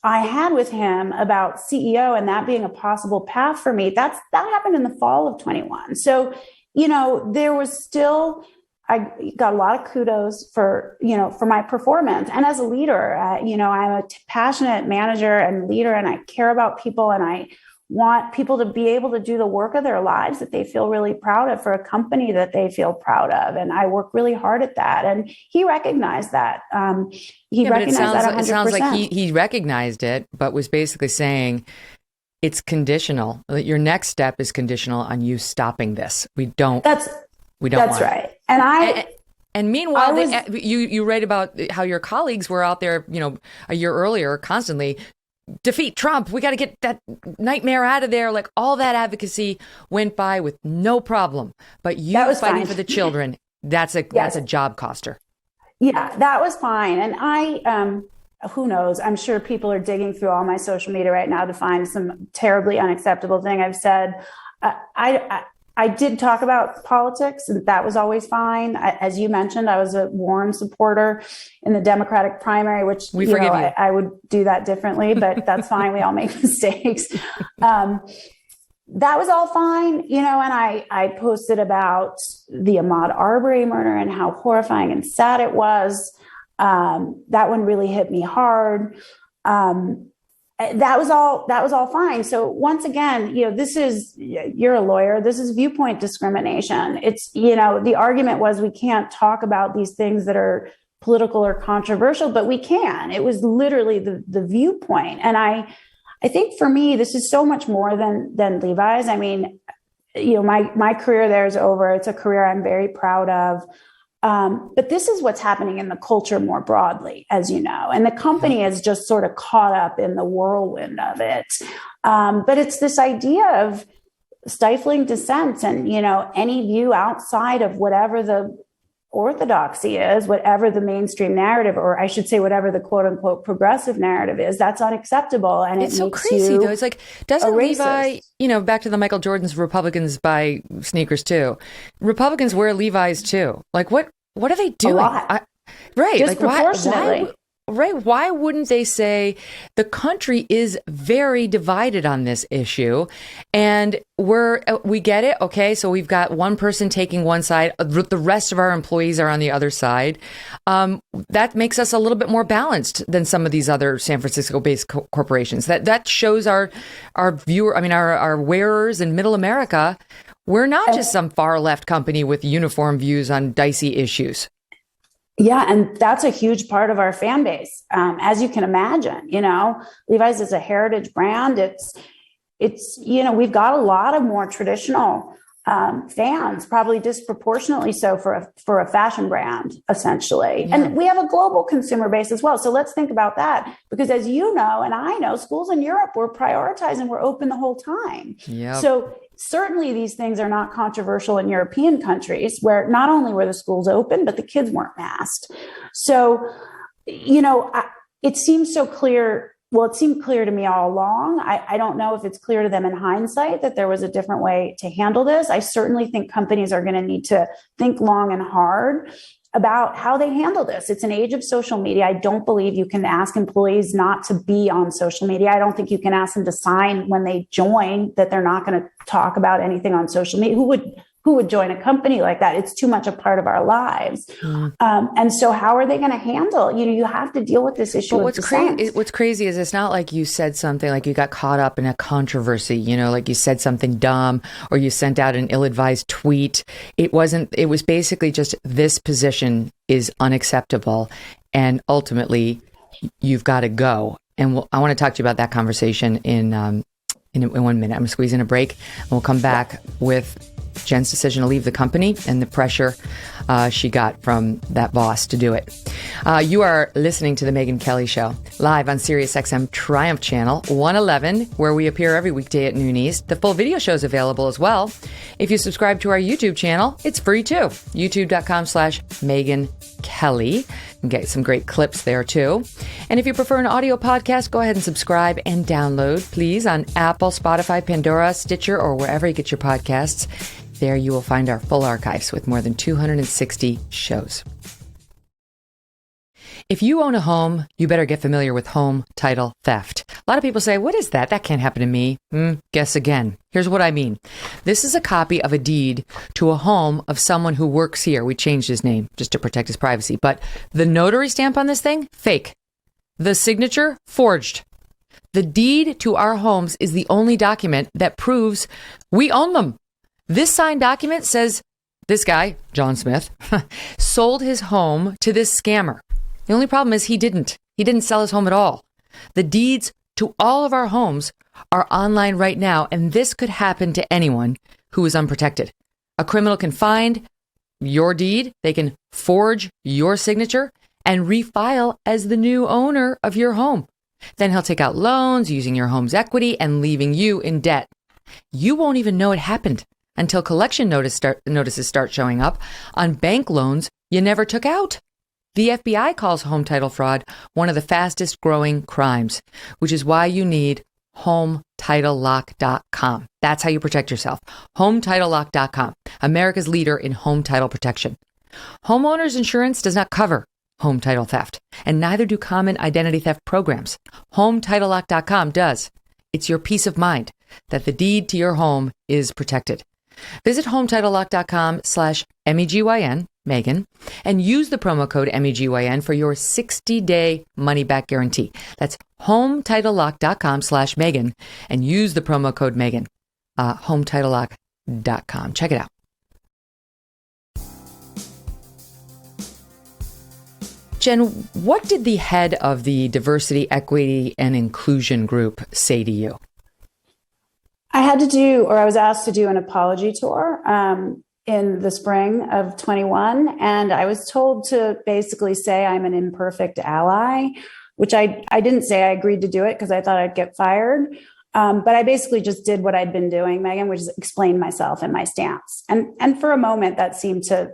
I had with him about CEO and that being a possible path for me, that happened in the fall of 21. So, there was still, I got a lot of kudos for my performance. And as a leader, I'm a passionate manager and leader, and I care about people, and I want people to be able to do the work of their lives that they feel really proud of for a company that they feel proud of. And I work really hard at that. And he recognized that. He recognized that 100%. It sounds like he recognized it, but was basically saying it's conditional. Your next step is conditional on you stopping this. That's right. And meanwhile, you write about how your colleagues were out there, a year earlier, constantly defeat Trump. We got to get that nightmare out of there. Like, all that advocacy went by with no problem. But you fighting for the children, that's a job coster. Yeah, that was fine. And who knows? I'm sure people are digging through all my social media right now to find some terribly unacceptable thing I've said. I did talk about politics, and that was always fine. As you mentioned, I was a Warren supporter in the Democratic primary, which I would do that differently, but that's fine. We all make mistakes. That was all fine, and I posted about the Ahmaud Arbery murder and how horrifying and sad it was. That one really hit me hard. That was all fine. So once again, you're a lawyer. This is viewpoint discrimination. It's, the argument was we can't talk about these things that are political or controversial, but we can. It was literally the viewpoint. And I think for me, this is so much more than Levi's. I mean, my career there is over. It's a career I'm very proud of. But this is what's happening in the culture more broadly, as you know, and the company is just sort of caught up in the whirlwind of it. But it's this idea of stifling dissent and, any view outside of whatever the orthodoxy is, whatever the mainstream narrative, or I should say, whatever the quote unquote progressive narrative is, that's unacceptable. And it's so crazy, though. It's like, doesn't Levi, back to the Michael Jordan's Republicans buy sneakers too. Republicans wear Levi's too. Like, what are they doing? A lot. Right. Disproportionately. Why wouldn't they say the country is very divided on this issue, and we get it? Okay, so we've got one person taking one side, the rest of our employees are on the other side. That makes us a little bit more balanced than some of these other San Francisco-based corporations. That shows our wearers in Middle America, we're not just some far left company with uniform views on dicey issues. Yeah, and that's a huge part of our fan base, as you can imagine. Levi's is a heritage brand. It's we've got a lot of more traditional fans, probably disproportionately so for a fashion brand, essentially. Yeah. And we have a global consumer base as well. So let's think about that, because as you know, and I know, schools in Europe were prioritizing, we're open the whole time. Yep. So certainly these things are not controversial in European countries, where not only were the schools open, but the kids weren't masked. So, it seems so clear. Well, it seemed clear to me all along. I don't know if it's clear to them in hindsight that there was a different way to handle this. I certainly think companies are going to need to think long and hard about how they handle this. It's an age of social media. I don't believe you can ask employees not to be on social media. I don't think you can ask them to sign when they join that they're not going to talk about anything on social media. Who would join a company like that? It's too much a part of our lives. Mm. And so how are they going to handle, you have to deal with this issue. But what's crazy is it's not like you said something, like you got caught up in a controversy, like you said something dumb or you sent out an ill-advised tweet. It was basically just, this position is unacceptable. And ultimately you've got to go. And I want to talk to you about that conversation in 1 minute. I'm squeezing a break and we'll come back with Jen's decision to leave the company and the pressure she got from that boss to do it. You are listening to The Megyn Kelly Show, live on SiriusXM Triumph Channel 111, where we appear every weekday at noon East. The full video show is available as well. If you subscribe to our YouTube channel, it's free too. YouTube.com/Megyn Kelly. You can get some great clips there too. And if you prefer an audio podcast, go ahead and subscribe and download, please, on Apple, Spotify, Pandora, Stitcher, or wherever you get your podcasts. There you will find our full archives with more than 260 shows. If you own a home, you better get familiar with home title theft. A lot of people say, what is that? That can't happen to me. Guess again. Here's what I mean. This is a copy of a deed to a home of someone who works here. We changed his name just to protect his privacy. But the notary stamp on this thing, fake. The signature, forged. The deed to our homes is the only document that proves we own them. This signed document says this guy, John Smith, sold his home to this scammer. The only problem is he didn't. He didn't sell his home at all. The deeds to all of our homes are online right now, and this could happen to anyone who is unprotected. A criminal can find your deed, they can forge your signature, and refile as the new owner of your home. Then he'll take out loans using your home's equity and leaving you in debt. You won't even know it happened until collection notices start showing up on bank loans you never took out. The FBI calls home title fraud one of the fastest growing crimes, which is why you need HomeTitleLock.com. That's how you protect yourself. HomeTitleLock.com, America's leader in home title protection. Homeowners insurance does not cover home title theft, and neither do common identity theft programs. HomeTitleLock.com does. It's your peace of mind that the deed to your home is protected. Visit HomeTitleLock.com/MEGYN, Megyn, and use the promo code MEGYN for your 60-day money-back guarantee. That's HomeTitleLock.com/Megyn, and use the promo code Megyn. HomeTitleLock.com. Check it out. Jen, what did the head of the Diversity, Equity, and Inclusion group say to you? I was asked to do an apology tour in the spring of 21. And I was told to basically say I'm an imperfect ally, which I didn't say. I agreed to do it because I thought I'd get fired. But I basically just did what I'd been doing, Megyn, which is explain myself and my stance. And for a moment that seemed to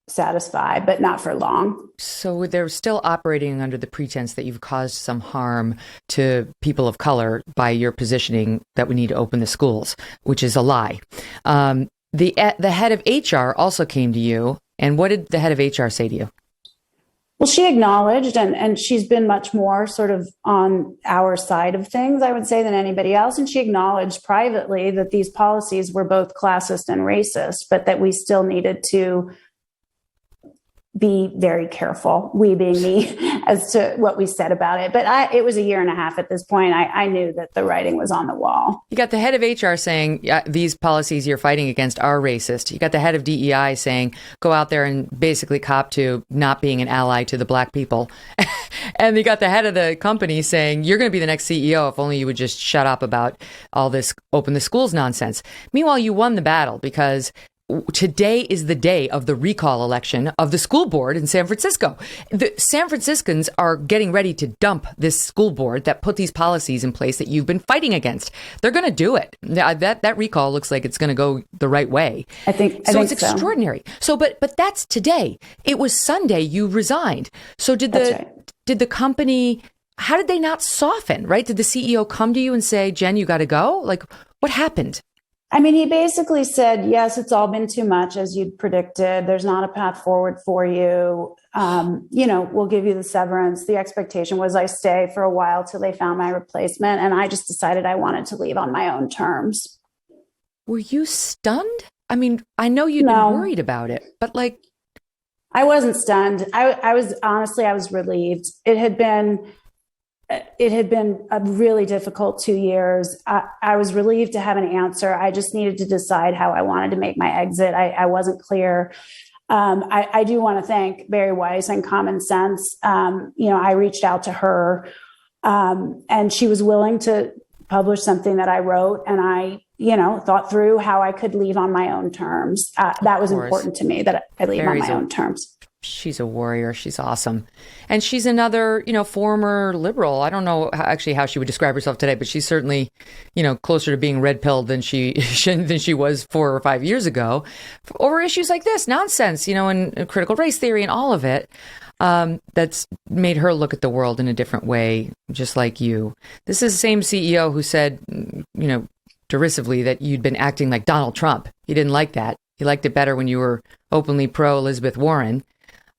satisfy, but not for long. So they're still operating under the pretense that you've caused some harm to people of color by your positioning that we need to open the schools, which is a lie. The head of HR also came to you. And what did the head of HR say to you? Well, she acknowledged, and she's been much more sort of on our side of things, I would say, than anybody else. And she acknowledged privately that these policies were both classist and racist, but that we still needed to be very careful, we being me, as to what we said about it. But it was a year and a half at this point. I knew that the writing was on the wall. You got the head of HR saying, these policies you're fighting against are racist. You got the head of DEI saying, go out there and basically cop to not being an ally to the black people. And you got the head of the company saying, you're going to be the next CEO if only you would just shut up about all this open the schools nonsense. Meanwhile, you won the battle because today is the day of the recall election of the school board in San Francisco. The San Franciscans are getting ready to dump this school board that put these policies in place that you've been fighting against. They're going to do it. That recall looks like it's going to go the right way. I think it's extraordinary. So, but that's today. It was Sunday you resigned. So did the company, how did they not soften, right? Did the CEO come to you and say, Jen, you got to go? Like, what happened? I mean, he basically said, yes, it's all been too much, as you'd predicted. There's not a path forward for you. We'll give you the severance. The expectation was I stay for a while till they found my replacement. And I just decided I wanted to leave on my own terms. Were you stunned? I mean, I know you'd been worried about it, but like. I wasn't stunned. I was relieved. It had been a really difficult 2 years. I was relieved to have an answer. I just needed to decide how I wanted to make my exit. I wasn't clear. I do want to thank Barry Weiss and Common Sense. I reached out to her and she was willing to publish something that I wrote. And I thought through how I could leave on my own terms. That was important to me, that I leave on my own terms. She's a warrior. She's awesome. And she's another, former liberal. I don't know how she would describe herself today, but she's certainly, closer to being red-pilled than she was 4 or 5 years ago over issues like this nonsense, and critical race theory and all of it. That's made her look at the world in a different way, just like you. This is the same CEO who said, derisively, that you'd been acting like Donald Trump. He didn't like that. He liked it better when you were openly pro-Elizabeth Warren.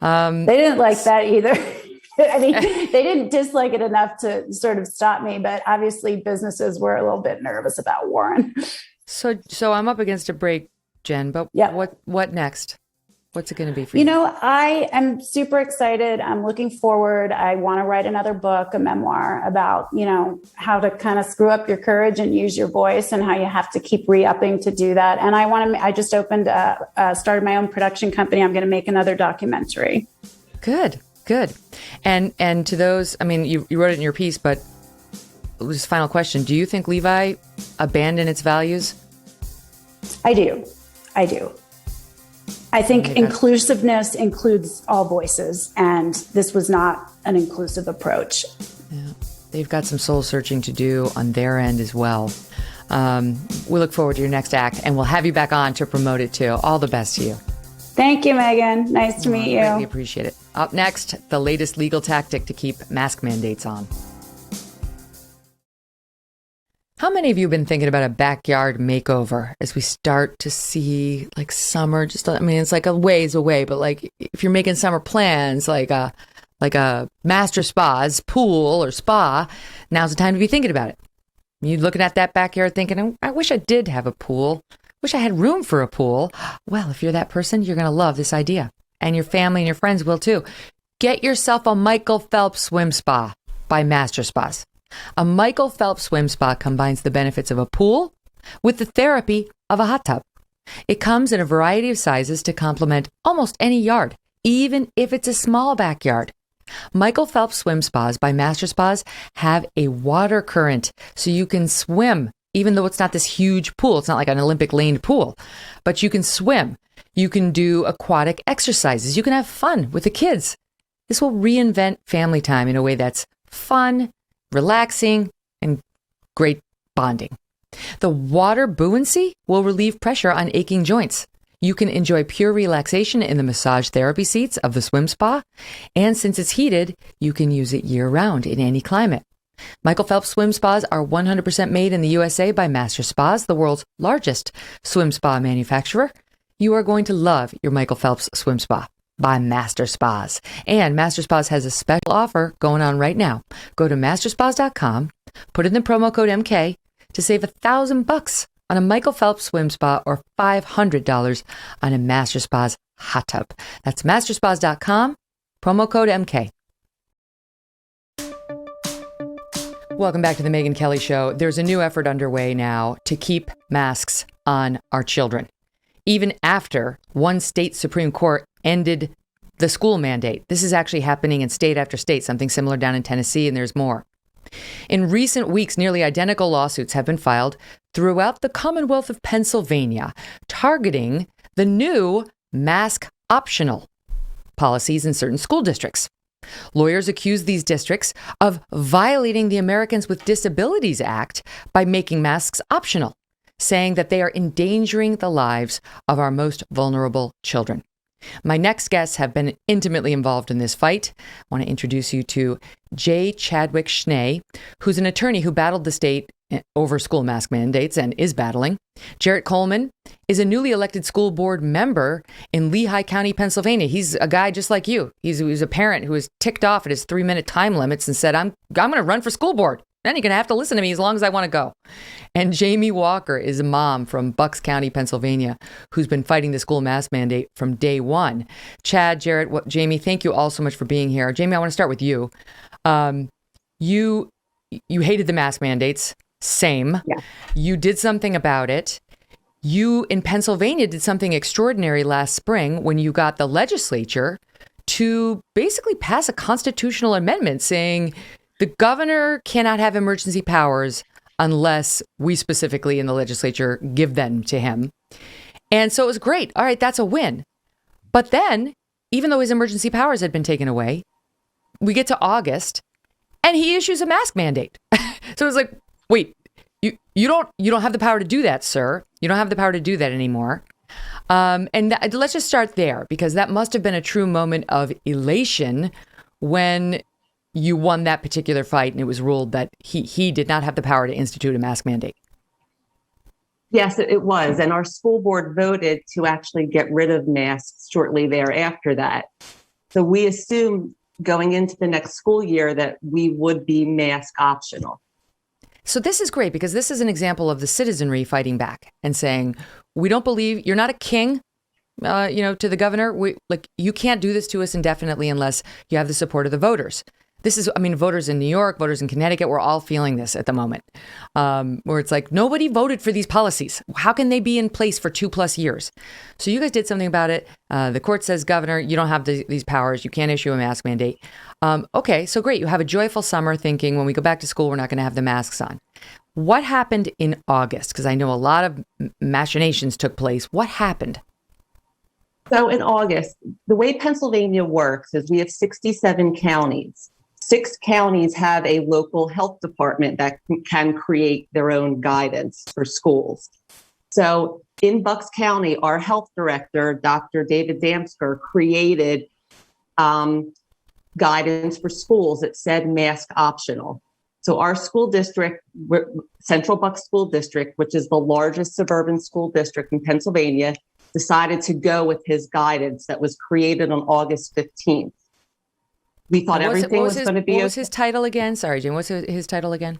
They didn't like that either. I mean, they didn't dislike it enough to sort of stop me, but obviously businesses were a little bit nervous about Warren. So I'm up against a break, Jen, but what next? What's it going to be for you? I am super excited. I'm looking forward. I want to write another book, a memoir about, how to kind of screw up your courage and use your voice and how you have to keep re-upping to do that. And I just started my own production company. I'm going to make another documentary. Good. And to those, I mean, you wrote it in your piece, but just final question. Do you think Levi abandoned its values? I do. I think inclusiveness includes all voices, and this was not an inclusive approach. Yeah. They've got some soul searching to do on their end as well. We look forward to your next act, and we'll have you back on to promote it too. All the best to you. Thank you, Megyn. Nice to meet you. Greatly appreciate it. Up next, the latest legal tactic to keep mask mandates on. How many of you have been thinking about a backyard makeover as we start to see summer? It's like a ways away, but if you're making summer plans, like a master spa's pool or spa, now's the time to be thinking about it. You're looking at that backyard thinking, I wish I did have a pool. Wish I had room for a pool. Well, if you're that person, you're going to love this idea. And your family and your friends will too. Get yourself a Michael Phelps swim spa by Master Spas. A Michael Phelps swim spa combines the benefits of a pool with the therapy of a hot tub. It comes in a variety of sizes to complement almost any yard, even if it's a small backyard. Michael Phelps swim spas by Master Spas have a water current, so you can swim, even though it's not this huge pool. It's not like an Olympic laned pool, but you can swim. You can do aquatic exercises. You can have fun with the kids. This will reinvent family time in a way that's fun, relaxing, and great bonding. The water buoyancy will relieve pressure on aching joints. You can enjoy pure relaxation in the massage therapy seats of the swim spa. And since it's heated, you can use it year-round in any climate. Michael Phelps swim spas are 100% made in the USA by Master Spas, the world's largest swim spa manufacturer. You are going to love your Michael Phelps swim spa by Master Spas. And Master Spas has a special offer going on right now. Go to masterspas.com, put in the promo code MK to save $1,000 on a Michael Phelps swim spa or $500 on a Master Spas hot tub. That's masterspas.com, promo code MK. Welcome back to the Megyn Kelly Show. There's a new effort underway now to keep masks on our children, even after one state Supreme Court ended the school mandate. This is actually happening in state after state, something similar down in Tennessee, and there's more. In recent weeks, nearly identical lawsuits have been filed throughout the Commonwealth of Pennsylvania, targeting the new mask optional policies in certain school districts. Lawyers accuse these districts of violating the Americans with Disabilities Act by making masks optional, saying that they are endangering the lives of our most vulnerable children. My next guests have been intimately involved in this fight. I want to introduce you to J. Chadwick Schnee, who's an attorney who battled the state over school mask mandates and is battling. Jarrett Coleman is a newly elected school board member in Lehigh County, Pennsylvania. He's a guy just like you. He's a parent who was ticked off at his 3-minute time limits and said, I'm going to run for school board. Then you're going to have to listen to me as long as I want to go. And Jamie Walker is a mom from Bucks County, Pennsylvania, who's been fighting the school mask mandate from day one. Chad, Jarrett, Jamie, thank you all so much for being here. Jamie, I want to start with you. You hated the mask mandates. Same. Yeah. You did something about it. You, in Pennsylvania, did something extraordinary last spring when you got the legislature to basically pass a constitutional amendment saying the governor cannot have emergency powers unless we specifically in the legislature give them to him. And so it was great. All right, that's a win. But then, even though his emergency powers had been taken away, we get to August and he issues a mask mandate. So it was like, wait, you don't have the power to do that, sir. You don't have the power to do that anymore. Let's just start there, because that must have been a true moment of elation when you won that particular fight and it was ruled that he did not have the power to institute a mask mandate. Yes, it was. And our school board voted to actually get rid of masks shortly thereafter that. So we assumed going into the next school year that we would be mask optional. So this is great, because this is an example of the citizenry fighting back and saying, we don't believe you're not a king, to the governor. You can't do this to us indefinitely unless you have the support of the voters. Voters in New York, voters in Connecticut, we're all feeling this at the moment, where it's like, nobody voted for these policies. How can they be in place for 2+ years? So you guys did something about it. The court says, Governor, you don't have these powers. You can't issue a mask mandate. Okay, so great. You have a joyful summer thinking, when we go back to school, we're not going to have the masks on. What happened in August? Because I know a lot of machinations took place. What happened? So in August, the way Pennsylvania works is we have 67 counties. 6 counties have a local health department that can create their own guidance for schools. So in Bucks County, our health director, Dr. David Damsker, created guidance for schools that said mask optional. So our school district, Central Bucks School District, which is the largest suburban school district in Pennsylvania, decided to go with his guidance that was created on August 15th. We thought everything was going to be. What was his title again? Sorry, Jim. What's his title again?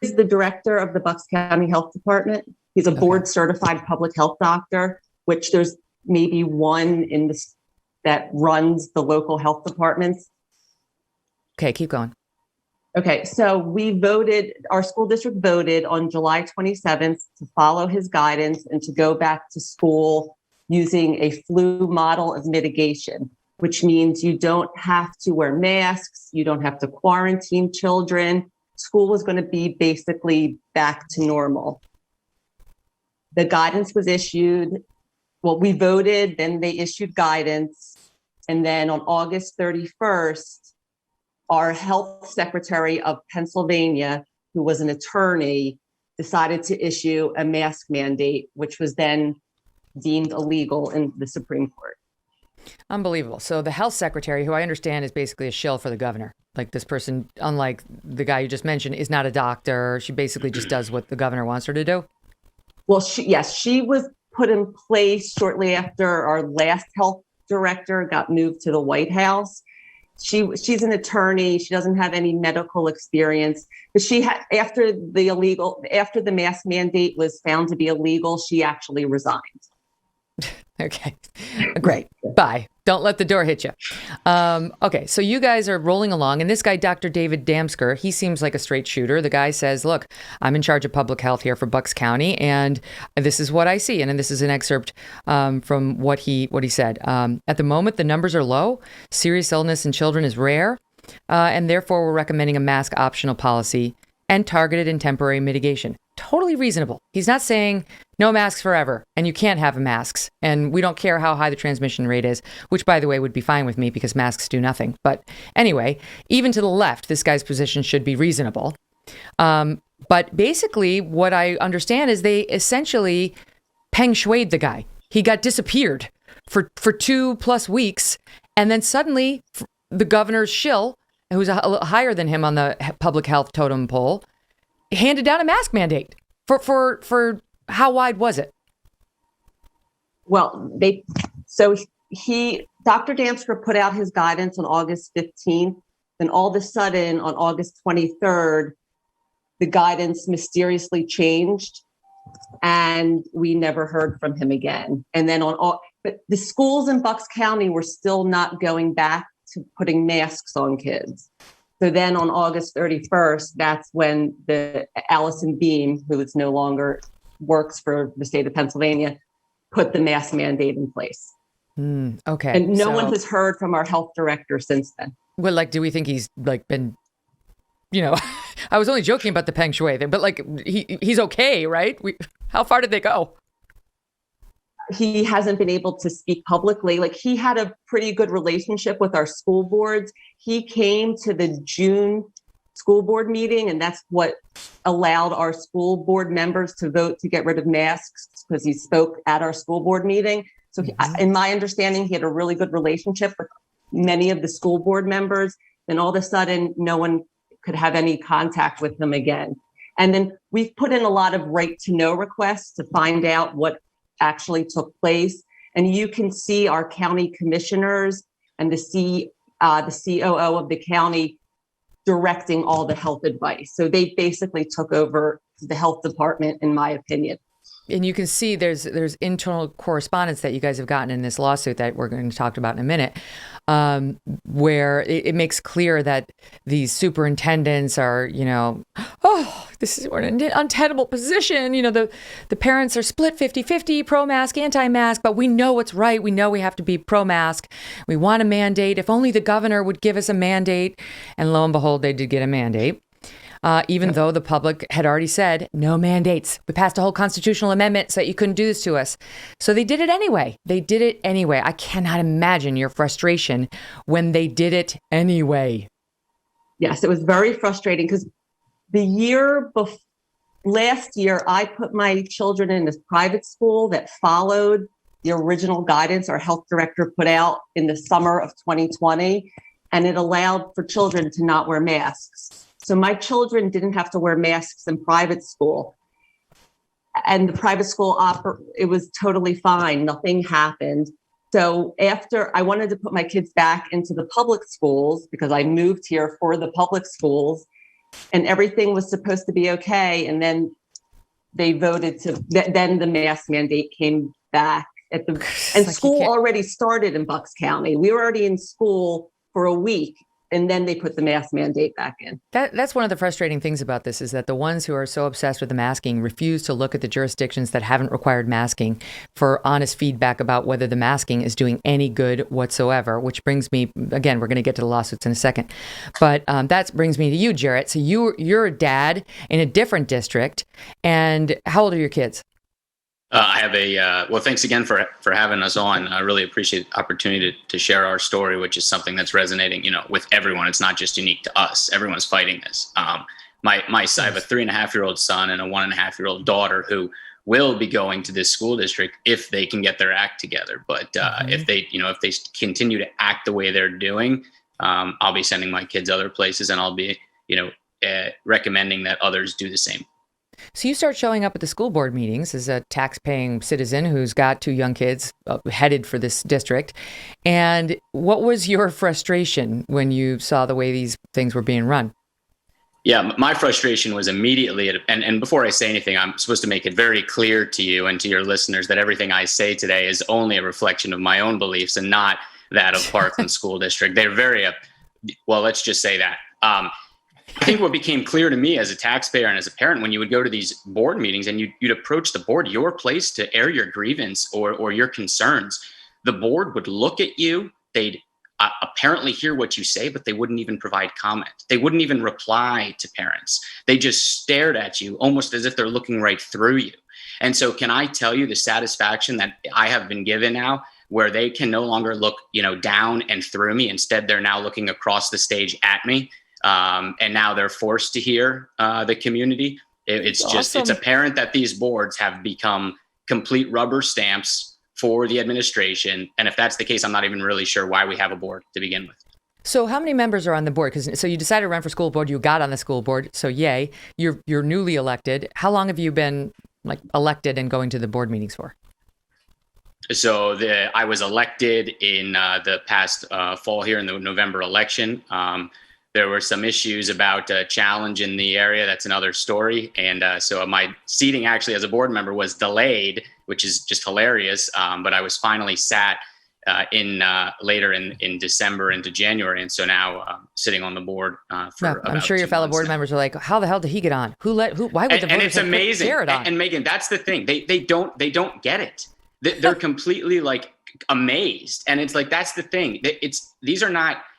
He's the director of the Bucks County Health Department. He's a board certified public health doctor, which there's maybe one in this that runs the local health departments. Okay, keep going. Okay, so our school district voted on July 27th to follow his guidance and to go back to school using a flu model of mitigation, which means you don't have to wear masks, you don't have to quarantine children. School was going to be basically back to normal. The guidance was issued. Well, we voted, then they issued guidance. And then on August 31st, our health secretary of Pennsylvania, who was an attorney, decided to issue a mask mandate, which was then deemed illegal in the Supreme Court. Unbelievable. So the health secretary, who I understand is basically a shill for the governor, like this person, unlike the guy you just mentioned, is not a doctor. She basically just does what the governor wants her to do. Well, she was put in place shortly after our last health director got moved to the White House. She's an attorney. She doesn't have any medical experience. But after the mask mandate was found to be illegal, she actually resigned. Okay, great. Bye. Don't let the door hit you. Okay, so you guys are rolling along, and this guy, Dr. David Damsker, he seems like a straight shooter. The guy says, look, I'm in charge of public health here for Bucks County, and this is what I see. And then this is an excerpt from what he said. At the moment, the numbers are low. Serious illness in children is rare, and therefore we're recommending a mask optional policy and targeted and temporary mitigation. Totally reasonable. He's not saying no masks forever and you can't have masks and we don't care how high the transmission rate is, which, by the way, would be fine with me because masks do nothing. But anyway, even to the left, this guy's position should be reasonable. But basically what I understand is they essentially peng shuied the guy. He got disappeared for 2+ weeks. And then suddenly the governor's shill, who's a little higher than him on the public health totem pole, handed down a mask mandate for how wide was it? Well, Dr. Damsker put out his guidance on August 15th. Then all of a sudden on August 23rd, the guidance mysteriously changed and we never heard from him again. And then but the schools in Bucks County were still not going back to putting masks on kids. So then on August 31st, that's when the Allison Beam, who is no longer works for the state of Pennsylvania, put the mask mandate in place. Okay. And no one has heard from our health director since then. Well, do we think he's been, I was only joking about the Peng Shui thing, but like he's okay, right? How far did they go? He hasn't been able to speak publicly. Like, he had a pretty good relationship with our school boards. He came to the June school board meeting, and that's what allowed our school board members to vote to get rid of masks, because he spoke at our school board meeting. So in my understanding, he had a really good relationship with many of the school board members. Then all of a sudden, no one could have any contact with him again. And then we've put in a lot of right to know requests to find out what actually took place. And you can see our county commissioners and the COO of the county directing all the health advice. So they basically took over the health department, in my opinion. And you can see there's internal correspondence that you guys have gotten in this lawsuit that we're going to talk about in a minute, where it makes clear that these superintendents are, we're in an untenable position. The parents are split 50-50, pro-mask, anti-mask, but we know what's right. We know we have to be pro-mask. We want a mandate. If only the governor would give us a mandate. And lo and behold, they did get a mandate. Even though the public had already said, no mandates. We passed a whole constitutional amendment so that you couldn't do this to us. So they did it anyway. I cannot imagine your frustration when they did it anyway. Yes, it was very frustrating because last year, I put my children in this private school that followed the original guidance our health director put out in the summer of 2020, and it allowed for children to not wear masks. So my children didn't have to wear masks in private school. And the private school it was totally fine. Nothing happened. So after I wanted to put my kids back into the public schools, because I moved here for the public schools, and everything was supposed to be okay. And then they voted then the mask mandate came back and school already started in Bucks County. We were already in school for a week. And then they put the mask mandate back in. That's one of the frustrating things about this, is that the ones who are so obsessed with the masking refuse to look at the jurisdictions that haven't required masking for honest feedback about whether the masking is doing any good whatsoever, which brings me, again, we're going to get to the lawsuits in a second. But that brings me to you, Jarrett. So you're a dad in a different district. And how old are your kids? I have well, thanks again for having us on. I really appreciate the opportunity to share our story, which is something that's resonating, with everyone. It's not just unique to us. Everyone's fighting this. I have a 3.5-year-old son and a 1.5-year-old daughter who will be going to this school district if they can get their act together. But if they continue to act the way they're doing, I'll be sending my kids other places, and I'll be, recommending that others do the same. So you start showing up at the school board meetings as a tax-paying citizen who's got 2 young kids headed for this district. And what was your frustration when you saw the way these things were being run? Yeah, my frustration was immediately, and before I say anything, I'm supposed to make it very clear to you and to your listeners that everything I say today is only a reflection of my own beliefs and not that of Parkland School District. They're very, well, let's just say that. I think what became clear to me as a taxpayer and as a parent, when you would go to these board meetings and you'd approach the board, your place to air your grievance or your concerns, the board would look at you. They'd apparently hear what you say, but they wouldn't even provide comment. They wouldn't even reply to parents. They just stared at you almost as if they're looking right through you. And so can I tell you the satisfaction that I have been given now, where they can no longer look, down and through me. Instead, they're now looking across the stage at me. And now they're forced to hear the community. It's just, awesome. It's apparent that these boards have become complete rubber stamps for the administration. And if that's the case, I'm not even really sure why we have a board to begin with. So how many members are on the board? So you decided to run for school board, you got on the school board. So yay, you're newly elected. How long have you been elected and going to the board meetings for? So I was elected in the past fall here in the November election. There were some issues about challenge in the area. That's another story. And so my seating actually as a board member was delayed, which is just hilarious. But I was finally sat later in December into January. And so now sitting on the board for I'm sure your fellow board members are like, how the hell did he get on? Why would the voters and it's amazing. Jarrett on? And Megyn, that's the thing. They don't get it. They're completely amazed. And it's that's the thing.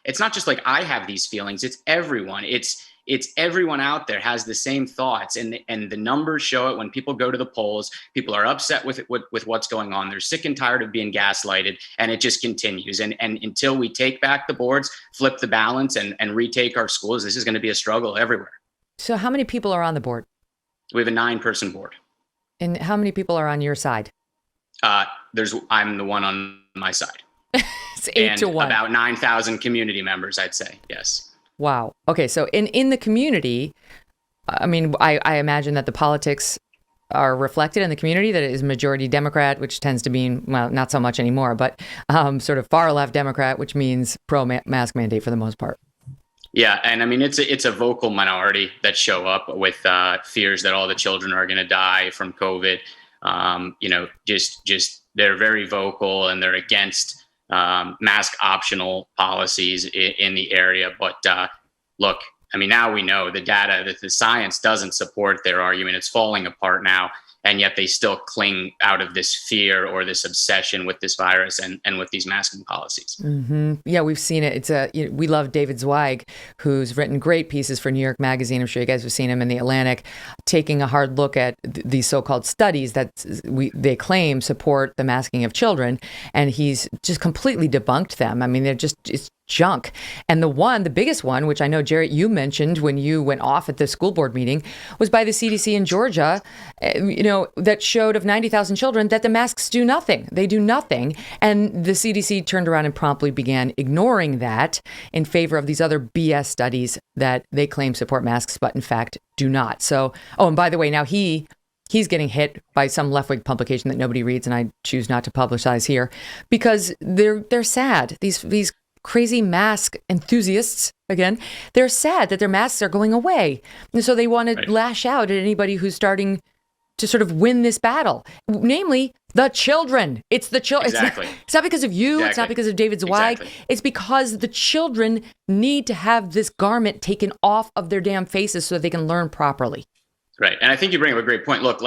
It's not just I have these feelings. It's everyone. It's It's everyone out there has the same thoughts, and the numbers show it. When people go to the polls, people are upset with what's going on. They're sick and tired of being gaslighted, and it just continues. And until we take back the boards, flip the balance, and retake our schools, this is going to be a struggle everywhere. So how many people are on the board? We have a 9-person board. And how many people are on your side? I'm the one on my side. It's 8 to 1. About 9,000 community members, I'd say. Yes. Wow. Okay. So in the community, I mean, I imagine that the politics are reflected in the community, that it is majority Democrat, which tends to mean, well, not so much anymore, but sort of far left Democrat, which means pro-mask mandate for the most part. Yeah. And I mean, it's a vocal minority that show up with fears that all the children are going to die from COVID. Just they're very vocal, and they're against mask optional policies in the area. But look, I mean, now we know the data, that the science doesn't support their argument. It's falling apart now. And yet they still cling out of this fear or this obsession with this virus and with these masking policies. Mm-hmm. Yeah, we've seen it. We love David Zweig, who's written great pieces for New York Magazine. I'm sure you guys have seen him in The Atlantic, taking a hard look at these so-called studies that they claim support the masking of children. And he's just completely debunked them. I mean, it's junk. And the biggest one, which I know, Jarrett, you mentioned when you went off at the school board meeting, was by the CDC in Georgia, that showed of 90,000 children that the masks do nothing. They do nothing. And the CDC turned around and promptly began ignoring that in favor of these other BS studies that they claim support masks, but in fact do not. So, and by the way, now he's getting hit by some left-wing publication that nobody reads, and I choose not to publicize here, because they're sad. These crazy mask enthusiasts, again, they're sad that their masks are going away. And so they want to lash out at anybody who's starting to sort of win this battle, namely the children. It's the children. Exactly. It's not because of you. Exactly. It's not because of David Zweig. Exactly. It's because the children need to have this garment taken off of their damn faces so that they can learn properly. Right. And I think you bring up a great point. Look,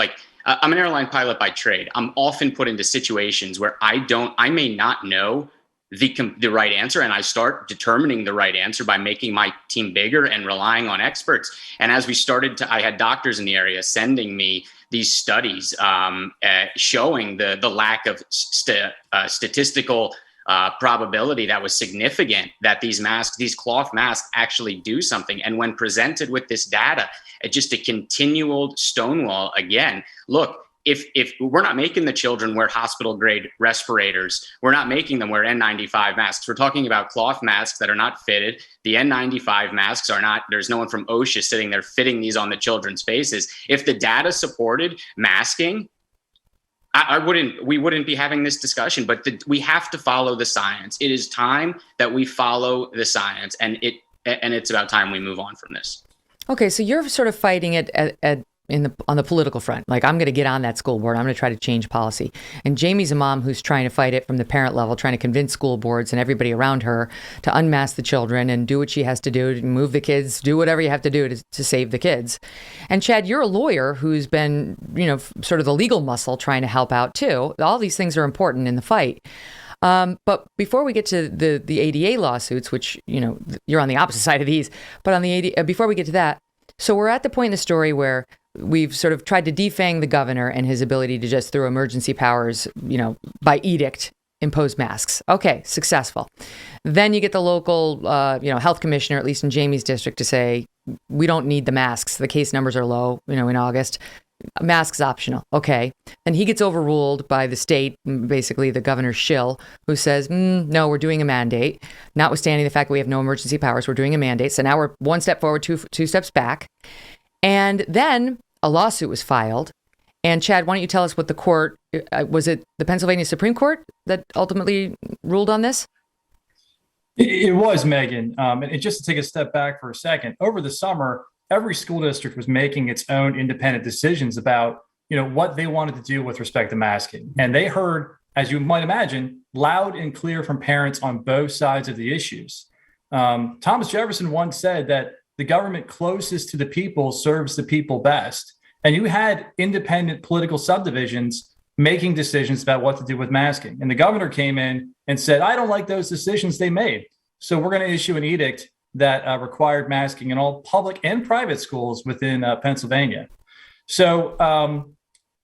I'm an airline pilot by trade. I'm often put into situations where I may not know the right answer, and I start determining the right answer by making my team bigger and relying on experts. And as we started I had doctors in the area sending me these studies showing the lack of statistical probability that was significant that these cloth masks actually do something. And when presented with this data, just a continual stonewall again. Look, if we're not making the children wear hospital grade respirators, we're not making them wear N95 masks. We're talking about cloth masks that are not fitted. The N95 masks are not, there's no one from OSHA sitting there fitting these on the children's faces. If the data supported masking, we wouldn't be having this discussion, but we have to follow the science. It is time that we follow the science, and it's about time we move on from this. Okay, so you're sort of fighting it on the political front. Like, I'm going to get on that school board. I'm going to try to change policy. And Jamie's a mom who's trying to fight it from the parent level, trying to convince school boards and everybody around her to unmask the children and do what she has to do to move the kids, do whatever you have to do to save the kids. And Chad, you're a lawyer who's been, sort of the legal muscle trying to help out too. All these things are important in the fight. But before we get to the ADA lawsuits, which, you're on the opposite side of these, but before we get to that, so we're at the point in the story where we've sort of tried to defang the governor and his ability to just, through emergency powers, by edict, impose masks. Okay, successful. Then you get the local, health commissioner, at least in Jamie's district, to say, we don't need the masks. The case numbers are low, in August. Masks optional. Okay. And he gets overruled by the state, basically the governor's shill, who says, no, we're doing a mandate. Notwithstanding the fact that we have no emergency powers, we're doing a mandate. So now we're one step forward, two steps back. And then a lawsuit was filed. And Chad, why don't you tell us what the court, was it the Pennsylvania Supreme Court that ultimately ruled on this? It was, Megan. And just to take a step back for a second, over the summer, every school district was making its own independent decisions about, what they wanted to do with respect to masking. And they heard, as you might imagine, loud and clear from parents on both sides of the issues. Thomas Jefferson once said that the government closest to the people serves the people best. And you had independent political subdivisions making decisions about what to do with masking. And the governor came in and said, I don't like those decisions they made. So we're going to issue an edict that required masking in all public and private schools within Pennsylvania. So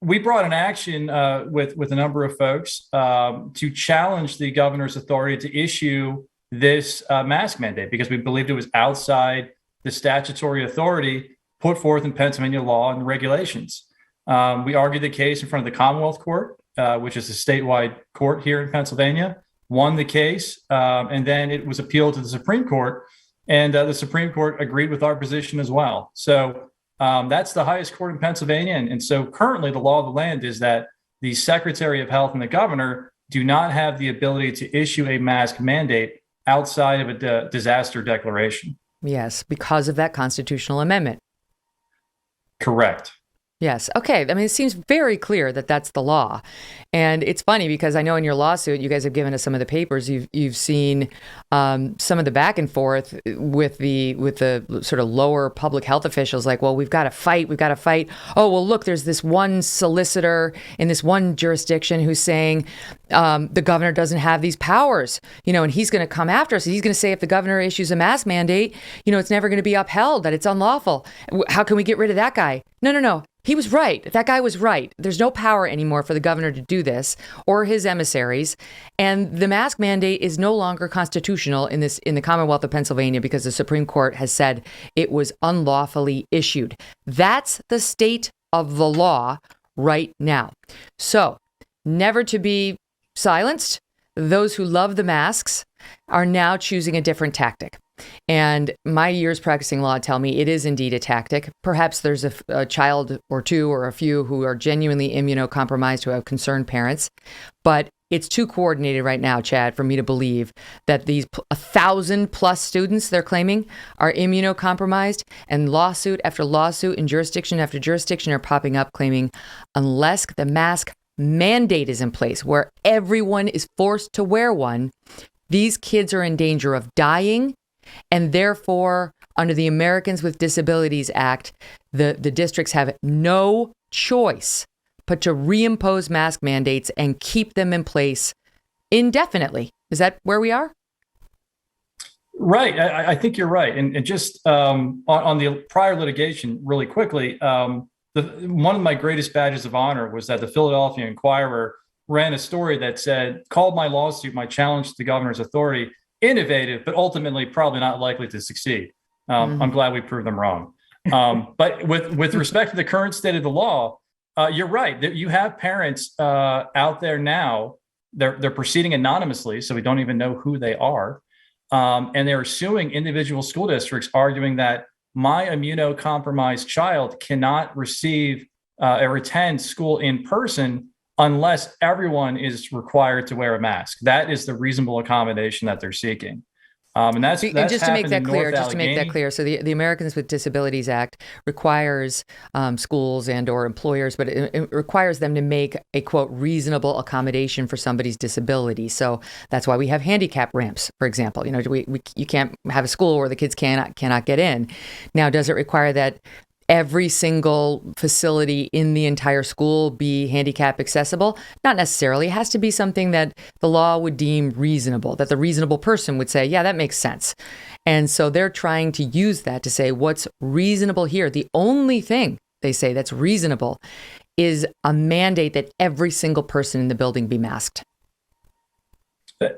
we brought an action with a number of folks to challenge the governor's authority to issue this mask mandate because we believed it was outside the statutory authority put forth in Pennsylvania law and regulations. We argued the case in front of the Commonwealth Court, which is a statewide court here in Pennsylvania, won the case, and then it was appealed to the Supreme Court, and the Supreme Court agreed with our position as well. So that's the highest court in Pennsylvania. And so currently the law of the land is that the Secretary of Health and the governor do not have the ability to issue a mask mandate outside of a disaster declaration. Yes, because of that constitutional amendment. Correct. Yes. Okay. I mean, it seems very clear that that's the law. And it's funny because I know in your lawsuit, you guys have given us some of the papers. You've seen some of the back and forth with the sort of lower public health officials like, well, we've got to fight. Oh, well, look, there's this one solicitor in this one jurisdiction who's saying the governor doesn't have these powers, and he's going to come after us. He's going to say if the governor issues a mask mandate, it's never going to be upheld, that it's unlawful. How can we get rid of that guy? No. He was right. That guy was right. There's no power anymore for the governor to do this or his emissaries. And the mask mandate is no longer constitutional in the Commonwealth of Pennsylvania because the Supreme Court has said it was unlawfully issued. That's the state of the law right now. So, never to be silenced, those who love the masks are now choosing a different tactic. And my years practicing law tell me it is indeed a tactic. Perhaps there's a child or two or a few who are genuinely immunocompromised who have concerned parents. But it's too coordinated right now, Chad, for me to believe that these 1,000+ students they're claiming are immunocompromised, and lawsuit after lawsuit and jurisdiction after jurisdiction are popping up claiming unless the mask mandate is in place where everyone is forced to wear one, these kids are in danger of dying. And therefore, under the Americans with Disabilities Act, the districts have no choice but to reimpose mask mandates and keep them in place indefinitely. Is that where we are? Right. I think you're right. And just on the prior litigation, really quickly, one of my greatest badges of honor was that the Philadelphia Inquirer ran a story that said, called my lawsuit, my challenge to the governor's authority, innovative, but ultimately probably not likely to succeed. I'm glad we proved them wrong. But with respect to the current state of the law, you're right. You have parents out there now. They're proceeding anonymously, so we don't even know who they are, and they're suing individual school districts, arguing that my immunocompromised child cannot receive or attend school in person unless everyone is required to wear a mask. That is the reasonable accommodation that they're seeking. And that's just to make that clear. So the Americans with Disabilities Act requires schools and or employers, but it requires them to make a, quote, reasonable accommodation for somebody's disability. So that's why we have handicap ramps, for example. You can't have a school where the kids cannot get in. Now, does it require that every single facility in the entire school be handicap accessible? Not necessarily. It has to be something that the law would deem reasonable, that the reasonable person would say, yeah, that makes sense. And so they're trying to use that to say what's reasonable here. The only thing they say that's reasonable is a mandate that every single person in the building be masked.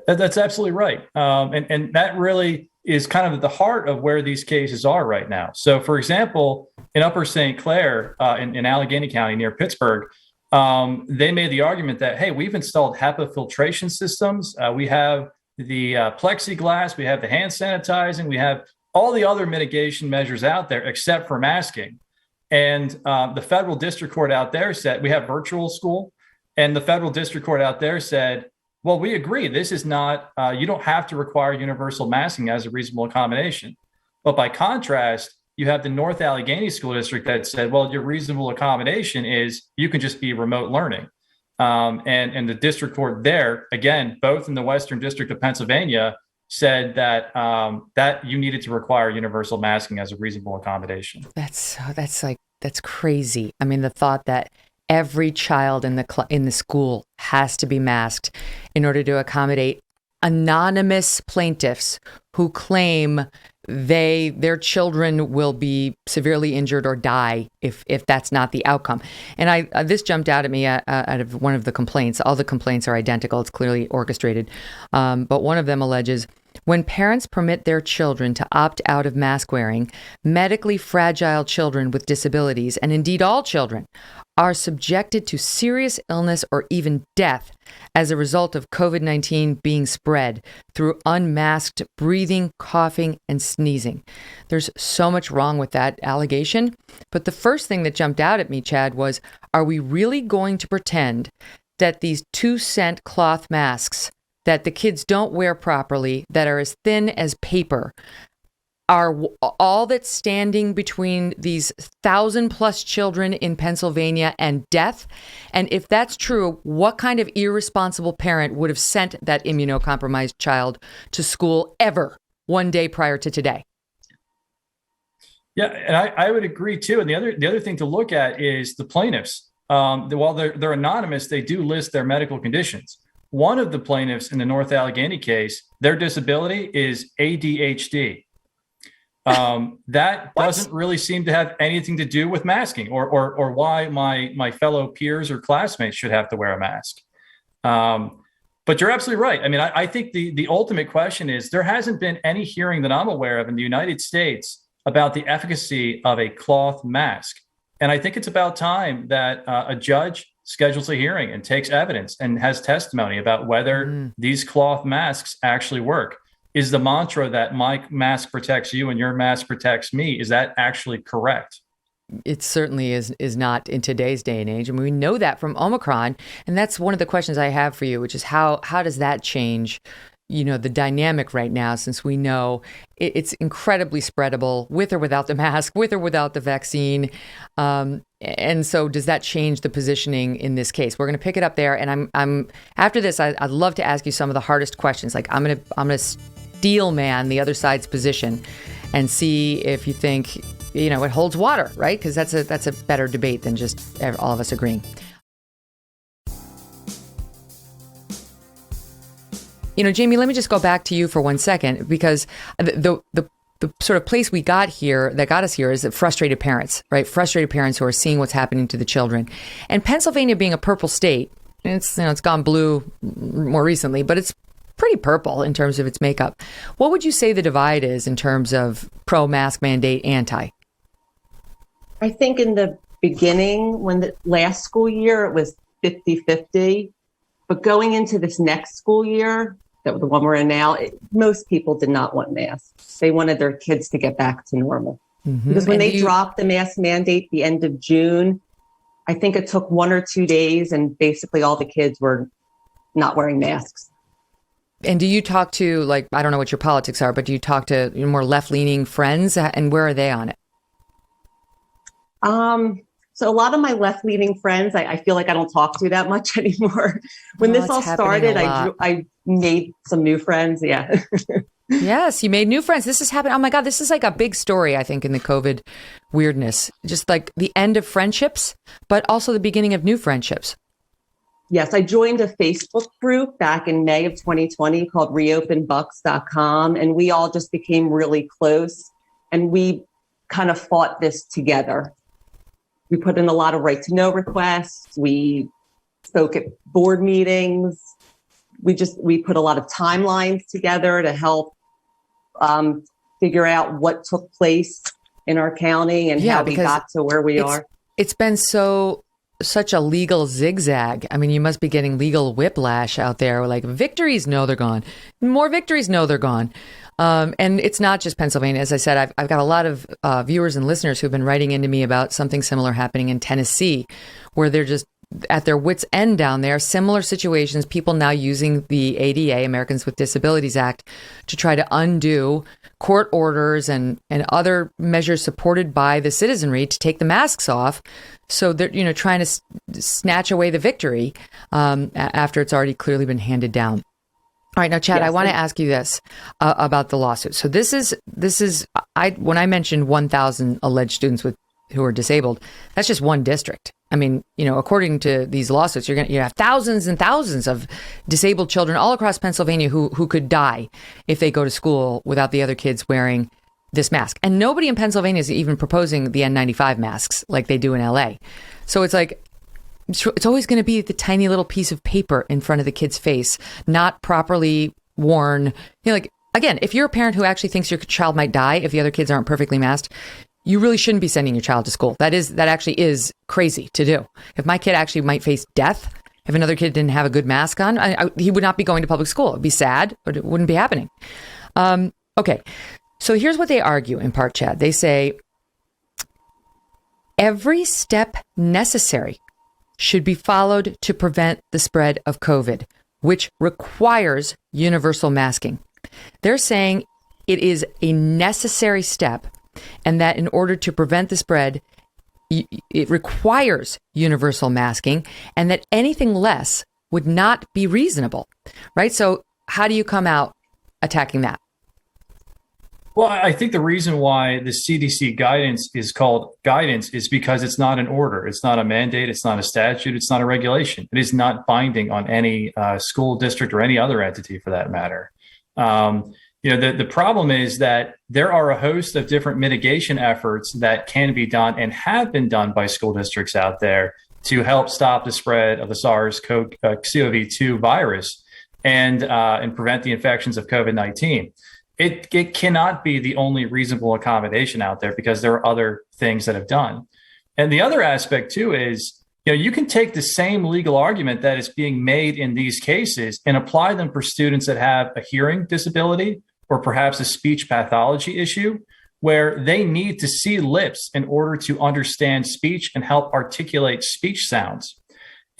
That's absolutely right. And that really is kind of at the heart of where these cases are right now. So, for example, in Upper St. Clair, in Allegheny County near Pittsburgh, they made the argument that, hey, we've installed HEPA filtration systems. We have the plexiglass, we have the hand sanitizing, we have all the other mitigation measures out there except for masking. And the federal district court out there said, we have virtual school, and the federal district court out there said, well, we agree. This is not, you don't have to require universal masking as a reasonable accommodation. But by contrast, you have the North Allegheny School District that said, well, your reasonable accommodation is you can just be remote learning. And the district court there, again, both in the Western District of Pennsylvania, said that that you needed to require universal masking as a reasonable accommodation. That's crazy. I mean, the thought that every child in the school has to be masked in order to accommodate anonymous plaintiffs who claim their children will be severely injured or die if that's not the outcome. And this jumped out at me out of one of the complaints. All the complaints are identical. It's clearly orchestrated. But one of them alleges, when parents permit their children to opt out of mask wearing, medically fragile children with disabilities, and indeed all children, are subjected to serious illness or even death as a result of COVID-19 being spread through unmasked breathing, coughing, and sneezing. There's so much wrong with that allegation. But the first thing that jumped out at me, Chad, was, are we really going to pretend that these 2-cent cloth masks that the kids don't wear properly, that are as thin as paper, are all that's standing between these 1,000+ children in Pennsylvania and death? And if that's true, what kind of irresponsible parent would have sent that immunocompromised child to school ever one day prior to today? Yeah, and I would agree too. And the other thing to look at is the plaintiffs. While they're anonymous, they do list their medical conditions. One of the plaintiffs in the North Allegheny case, their disability is ADHD. That doesn't really seem to have anything to do with masking or why my fellow peers or classmates should have to wear a mask. But you're absolutely right. I mean, I think the ultimate question is, there hasn't been any hearing that I'm aware of in the United States about the efficacy of a cloth mask. And I think it's about time that a judge schedules a hearing and takes evidence and has testimony about whether these cloth masks actually work. Is the mantra that my mask protects you and your mask protects me, is that actually correct? It certainly is not in today's day and age. And we know that from Omicron. And that's one of the questions I have for you, which is how does that change, the dynamic right now, since we know it's incredibly spreadable with or without the mask, with or without the vaccine. And so does that change the positioning in this case? We're going to pick it up there. And I'm after this, I'd love to ask you some of the hardest questions. Like I'm going to steel man the other side's position and see if you think, it holds water, right? Because that's a better debate than just all of us agreeing. Jamie, let me just go back to you for 1 second, because the sort of place that got us here is that frustrated parents, right? Frustrated parents who are seeing what's happening to the children. And Pennsylvania being a purple state, it's gone blue more recently, but it's pretty purple in terms of its makeup. What would you say the divide is in terms of pro-mask mandate, anti? I think in the beginning, when the last school year, it was 50-50. But going into this next school year, the one we're in now, most people did not want masks. They wanted their kids to get back to normal. Mm-hmm. Because when they dropped the mask mandate the end of June, I think it took 1 or 2 days and basically all the kids were not wearing masks. And do you talk to, I don't know what your politics are, but do you talk to your more left-leaning friends, and where are they on it? So a lot of my left-leaning friends, I feel like I don't talk to that much anymore. When this all started, I made some new friends. Yeah. Yes, you made new friends. This is happening. Oh my God, this is like a big story, I think, in the COVID weirdness. Just like the end of friendships, but also the beginning of new friendships. Yes, I joined a Facebook group back in May of 2020 called reopenbucks.com, and we all just became really close, and we kind of fought this together. We put in a lot of right to know requests. We spoke at board meetings. We put a lot of timelines together to help figure out what took place in our county and how we got to where we are. It's been such a legal zigzag. I mean, you must be getting legal whiplash out there. Like victories, no, they're gone. More victories, no, they're gone. And it's not just Pennsylvania. As I said, I've got a lot of viewers and listeners who've been writing into me about something similar happening in Tennessee, where they're just at their wits' end down there. Similar situations, people now using the ADA, Americans with Disabilities Act, to try to undo court orders and other measures supported by the citizenry to take the masks off. So they're trying to snatch away the victory after it's already clearly been handed down. All right, now, Chad, yes, I want to ask you this about the lawsuit. So this is when I mentioned 1,000 alleged students who are disabled, that's just one district. I mean, according to these lawsuits, you have thousands and thousands of disabled children all across Pennsylvania who could die if they go to school without the other kids wearing this mask. And nobody in Pennsylvania is even proposing the N95 masks like they do in LA. So it's like, it's always going to be the tiny little piece of paper in front of the kid's face, not properly worn. Like, again, if you're a parent who actually thinks your child might die if the other kids aren't perfectly masked, you really shouldn't be sending your child to school. That actually is crazy to do. If my kid actually might face death if another kid didn't have a good mask on, he would not be going to public school. It'd be sad, but it wouldn't be happening. Okay. So here's what they argue in part, Chad. They say every step necessary should be followed to prevent the spread of COVID, which requires universal masking. They're saying it is a necessary step and that in order to prevent the spread, it requires universal masking and that anything less would not be reasonable, right? So how do you come out attacking that? Well, I think the reason why the CDC guidance is called guidance is because it's not an order. It's not a mandate. It's not a statute. It's not a regulation. It is not binding on any school district or any other entity for that matter. The problem is that there are a host of different mitigation efforts that can be done and have been done by school districts out there to help stop the spread of the SARS-CoV-2 virus and prevent the infections of COVID-19. It cannot be the only reasonable accommodation out there because there are other things that have done. And the other aspect too is, you can take the same legal argument that is being made in these cases and apply them for students that have a hearing disability or perhaps a speech pathology issue where they need to see lips in order to understand speech and help articulate speech sounds.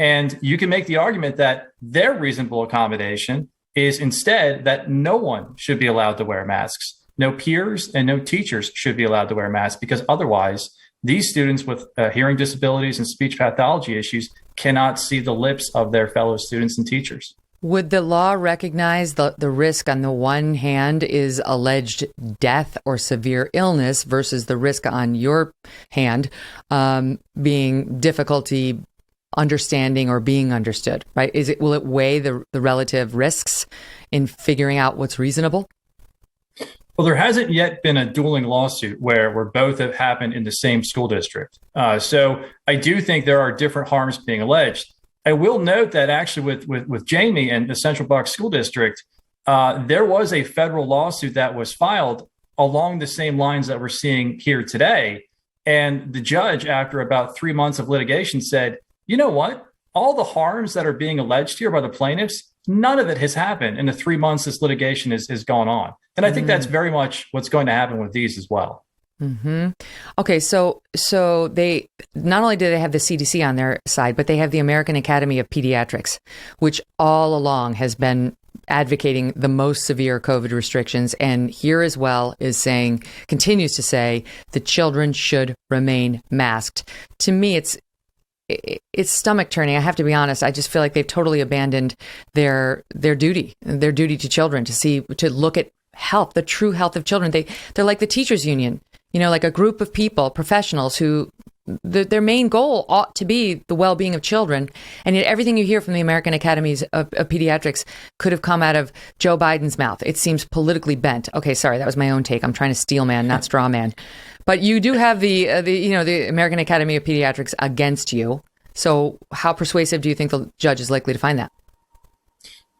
And you can make the argument that their reasonable accommodation is instead that no one should be allowed to wear masks. No peers and no teachers should be allowed to wear masks because otherwise these students with hearing disabilities and speech pathology issues cannot see the lips of their fellow students and teachers. Would the law recognize the risk on the one hand is alleged death or severe illness versus the risk on your hand being difficulty understanding or being understood, right? Will it weigh the relative risks in figuring out what's reasonable? Well, there hasn't yet been a dueling lawsuit where both have happened in the same school district. So I do think there are different harms being alleged. I will note that actually with Jamie and the Central Bucks School District, there was a federal lawsuit that was filed along the same lines that we're seeing here today. And the judge, after about 3 months of litigation, said, you know what? All the harms that are being alleged here by the plaintiffs, none of it has happened in the 3 months this litigation has gone on. And I think that's very much what's going to happen with these as well. Mm-hmm. Okay, so they not only do they have the CDC on their side, but they have the American Academy of Pediatrics, which all along has been advocating the most severe COVID restrictions, and here as well continues to say the children should remain masked. To me, it's stomach turning. I have to be honest. I just feel like they've totally abandoned their duty to children to look at health, the true health of children. They're like the teachers union, like a group of people, professionals who their main goal ought to be the well-being of children. And yet everything you hear from the American Academies of Pediatrics could have come out of Joe Biden's mouth. It seems politically bent. Okay, sorry, that was my own take. I'm trying to steel man, not straw man. But you do have the American Academy of Pediatrics against you. So how persuasive do you think the judge is likely to find that?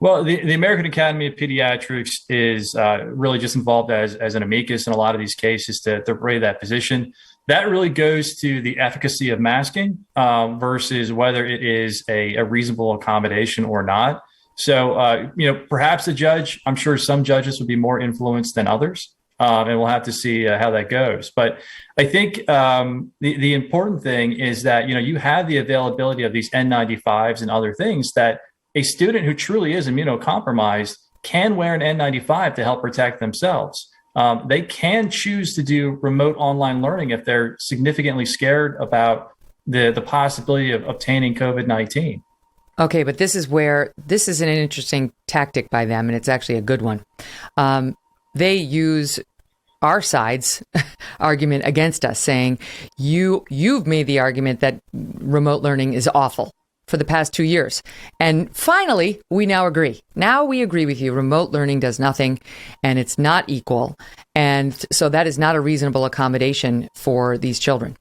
Well, the American Academy of Pediatrics is really just involved as an amicus in a lot of these cases to weigh that position. That really goes to the efficacy of masking versus whether it is a reasonable accommodation or not. So, perhaps the judge, I'm sure some judges would be more influenced than others. And we'll have to see how that goes. But I think the important thing is that, you have the availability of these N95s and other things that a student who truly is immunocompromised can wear an N95 to help protect themselves. They can choose to do remote online learning if they're significantly scared about the possibility of obtaining COVID-19. Okay, but this is an interesting tactic by them, and it's actually a good one. They use our side's argument against us, saying you've made the argument that remote learning is awful. for the past 2 years. And finally, we now agree. Now we agree with you. Remote learning does nothing and it's not equal. And so that is not a reasonable accommodation for these children.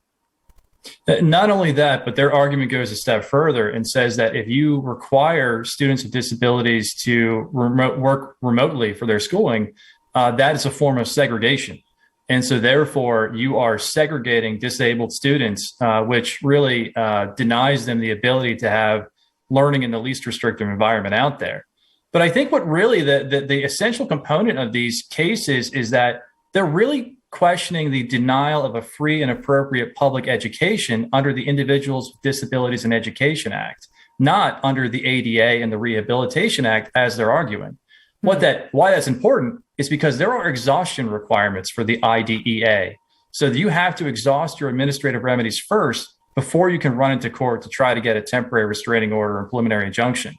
Not only that, but their argument goes a step further and says that if you require students with disabilities to work remotely for their schooling, that is a form of segregation. And so therefore, you are segregating disabled students, which really denies them the ability to have learning in the least restrictive environment out there. But I think what really the essential component of these cases is that they're really questioning the denial of a free and appropriate public education under the Individuals with Disabilities in Education Act, not under the ADA and the Rehabilitation Act, as they're arguing. Why that's important is because there are exhaustion requirements for the IDEA. So you have to exhaust your administrative remedies first before you can run into court to try to get a temporary restraining order or preliminary injunction.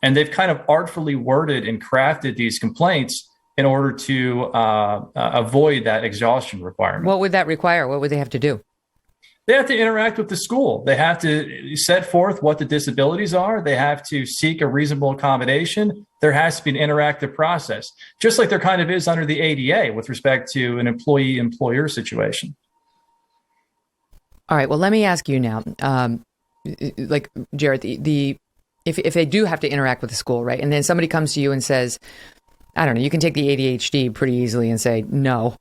And they've kind of artfully worded and crafted these complaints in order to avoid that exhaustion requirement. What would that require? What would they have to do? They have to interact with the school. They have to set forth what the disabilities are. They have to seek a reasonable accommodation. There has to be an interactive process, just like there kind of is under the ADA with respect to an employee-employer situation. All right. Well, let me ask you now, like Jarrett, if they do have to interact with the school, right? And then somebody comes to you and says, I don't know, you can take the ADHD pretty easily and say, no,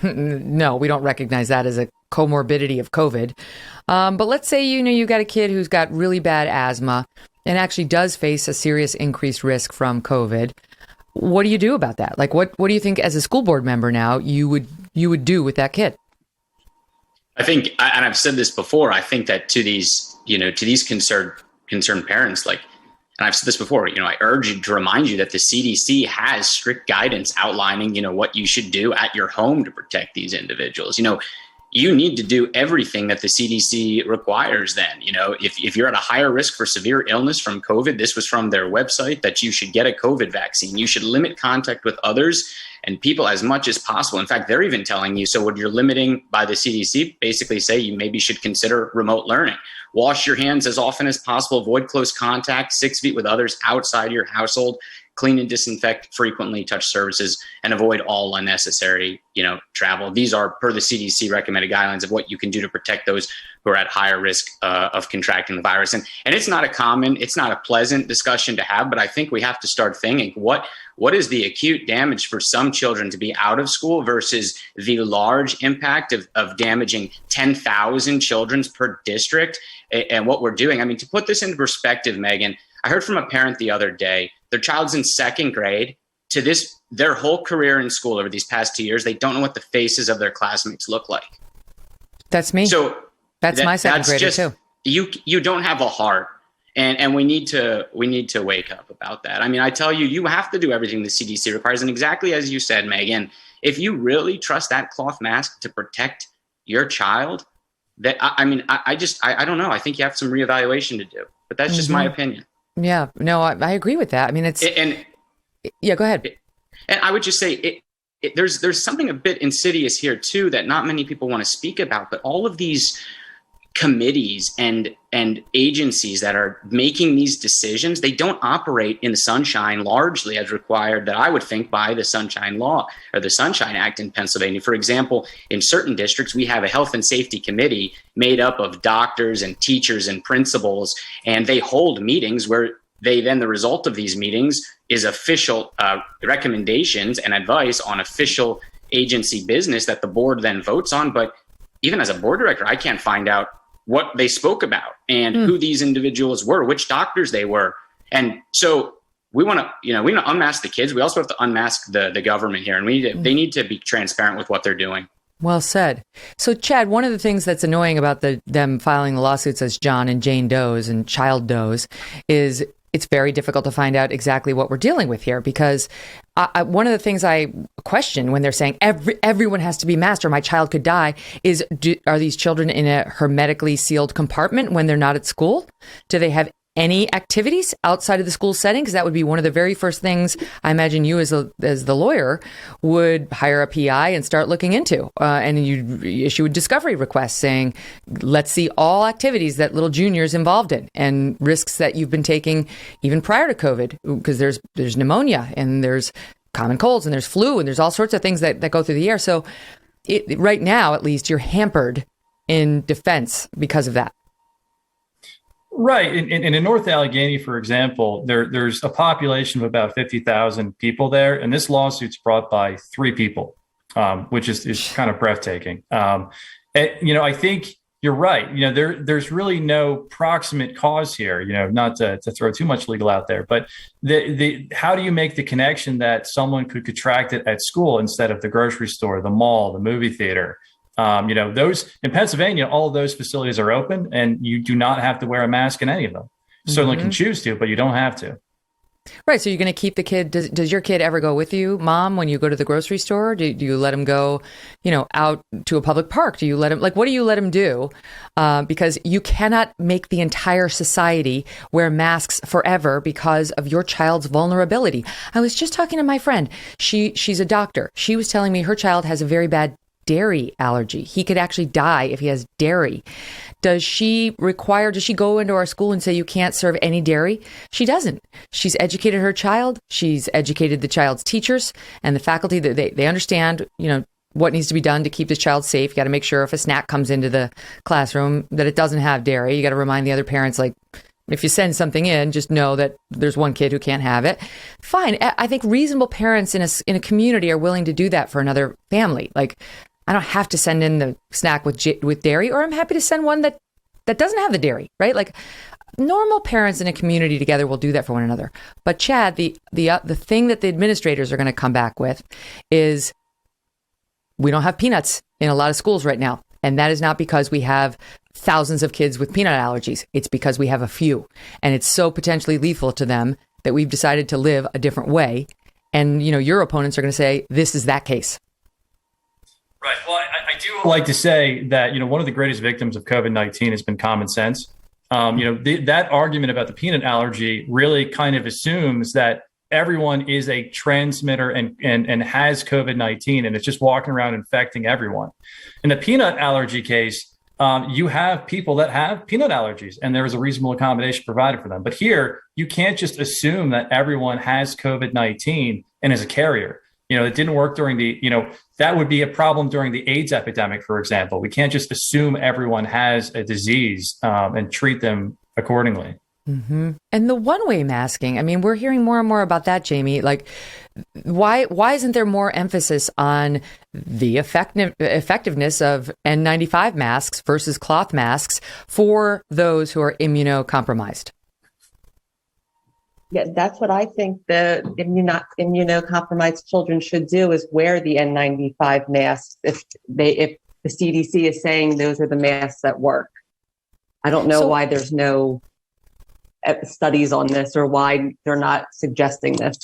no, we don't recognize that as a comorbidity of COVID. But let's say, you got a kid who's got really bad asthma and actually does face a serious increased risk from COVID. What do you do about that? Like, what do you think as a school board member now you would do with that kid? I think, and I've said this before, I think that to these concerned parents, like, and I've said this before, I urge you to remind you that the CDC has strict guidance outlining, what you should do at your home to protect these individuals. You need to do everything that the CDC requires then. If you're at a higher risk for severe illness from COVID, this was from their website, that you should get a COVID vaccine. You should limit contact with others and people as much as possible. In fact, they're even telling you, so what you're limiting by the CDC basically say you maybe should consider remote learning. Wash your hands as often as possible, avoid close contact, 6 feet with others outside your household, clean and disinfect frequently, touch surfaces, and avoid all unnecessary, travel. These are per the CDC recommended guidelines of what you can do to protect those who are at higher risk of contracting the virus. And it's not a pleasant discussion to have, but I think we have to start thinking, what is the acute damage for some children to be out of school versus the large impact of damaging 10,000 children per district and what we're doing? I mean, to put this into perspective, Megyn, I heard from a parent the other day, their child's in second grade. To their whole career in school over these past 2 years, they don't know what the faces of their classmates look like. That's me. So that's my second grader too. You don't have a heart, and we need to wake up about that. I mean, I tell you, you have to do everything the CDC requires, and exactly as you said, Megyn, if you really trust that cloth mask to protect your child, that I don't know. I think you have some reevaluation to do, but that's just my opinion. Yeah, no, I agree with that. I mean, yeah, go ahead. And I would just say there's something a bit insidious here too that not many people want to speak about, but all of these committees and agencies that are making these decisions, they don't operate in the sunshine largely as required, that I would think, by the Sunshine Law or the Sunshine Act in Pennsylvania. For example, in certain districts, we have a health and safety committee made up of doctors and teachers and principals, and they hold meetings where the result of these meetings is official recommendations and advice on official agency business that the board then votes on. But even as a board director, I can't find out what they spoke about and who these individuals were, which doctors they were. And so we want to unmask the kids. We also have to unmask the government here, and they need to be transparent with what they're doing. Well said. So, Chad, one of the things that's annoying about them filing the lawsuits as John and Jane Does and child Does is it's very difficult to find out exactly what we're dealing with here, because one of the things I question when they're saying everyone has to be masked or my child could die is, are these children in a hermetically sealed compartment when they're not at school? Do they have any activities outside of the school setting? Because that would be one of the very first things I imagine you as the lawyer would hire a PI and start looking into. And you issue a discovery request saying, let's see all activities that little junior's involved in and risks that you've been taking even prior to COVID, because there's pneumonia and there's common colds and there's flu and there's all sorts of things that go through the air. So right now, at least, you're hampered in defense because of that. Right. In North Allegheny, for example, there's a population of about 50,000 people there. And this lawsuit's brought by 3 people, which is kind of breathtaking. And, I think you're right. There's really no proximate cause here, not to throw too much legal out there. But how do you make the connection that someone could contract it at school instead of the grocery store, the mall, the movie theater? Those in Pennsylvania, all of those facilities are open and you do not have to wear a mask in any of them. You certainly can choose to, but you don't have to. Right. So you're going to keep the kid. Does your kid ever go with you, Mom, when you go to the grocery store? Do you let him go, out to a public park? Do you let him, what do you let him do? Because you cannot make the entire society wear masks forever because of your child's vulnerability. I was just talking to my friend. She's a doctor. She was telling me her child has a very bad dairy allergy. He could actually die if he has dairy. Does she go into our school and say you can't serve any dairy? She doesn't. She's educated her child. She's educated the child's teachers and the faculty that they understand, what needs to be done to keep this child safe. You got to make sure if a snack comes into the classroom that it doesn't have dairy. You got to remind the other parents, if you send something in, just know that there's one kid who can't have it. Fine. I think reasonable parents in a community are willing to do that for another family. I don't have to send in the snack with dairy, or I'm happy to send one that doesn't have the dairy, right? Normal parents in a community together will do that for one another. But Chad, the thing that the administrators are going to come back with is we don't have peanuts in a lot of schools right now. And that is not because we have thousands of kids with peanut allergies. It's because we have a few. And it's so potentially lethal to them that we've decided to live a different way. And, your opponents are going to say, this is that case. Right. Well, I do like to say that, one of the greatest victims of COVID-19 has been common sense. That argument about the peanut allergy really kind of assumes that everyone is a transmitter and has COVID-19 and it's just walking around infecting everyone. In the peanut allergy case, you have people that have peanut allergies and there is a reasonable accommodation provided for them. But here, you can't just assume that everyone has COVID-19 and is a carrier. It didn't work during that would be a problem during the AIDS epidemic, for example. We can't just assume everyone has a disease and treat them accordingly. Mm-hmm. And the one-way masking, we're hearing more and more about that, Jamie. Why isn't there more emphasis on the effectiveness of N95 masks versus cloth masks for those who are immunocompromised? Yeah, that's what I think the immunocompromised children should do, is wear the N95 masks if the CDC is saying those are the masks that work. I don't know why there's no studies on this or why they're not suggesting this.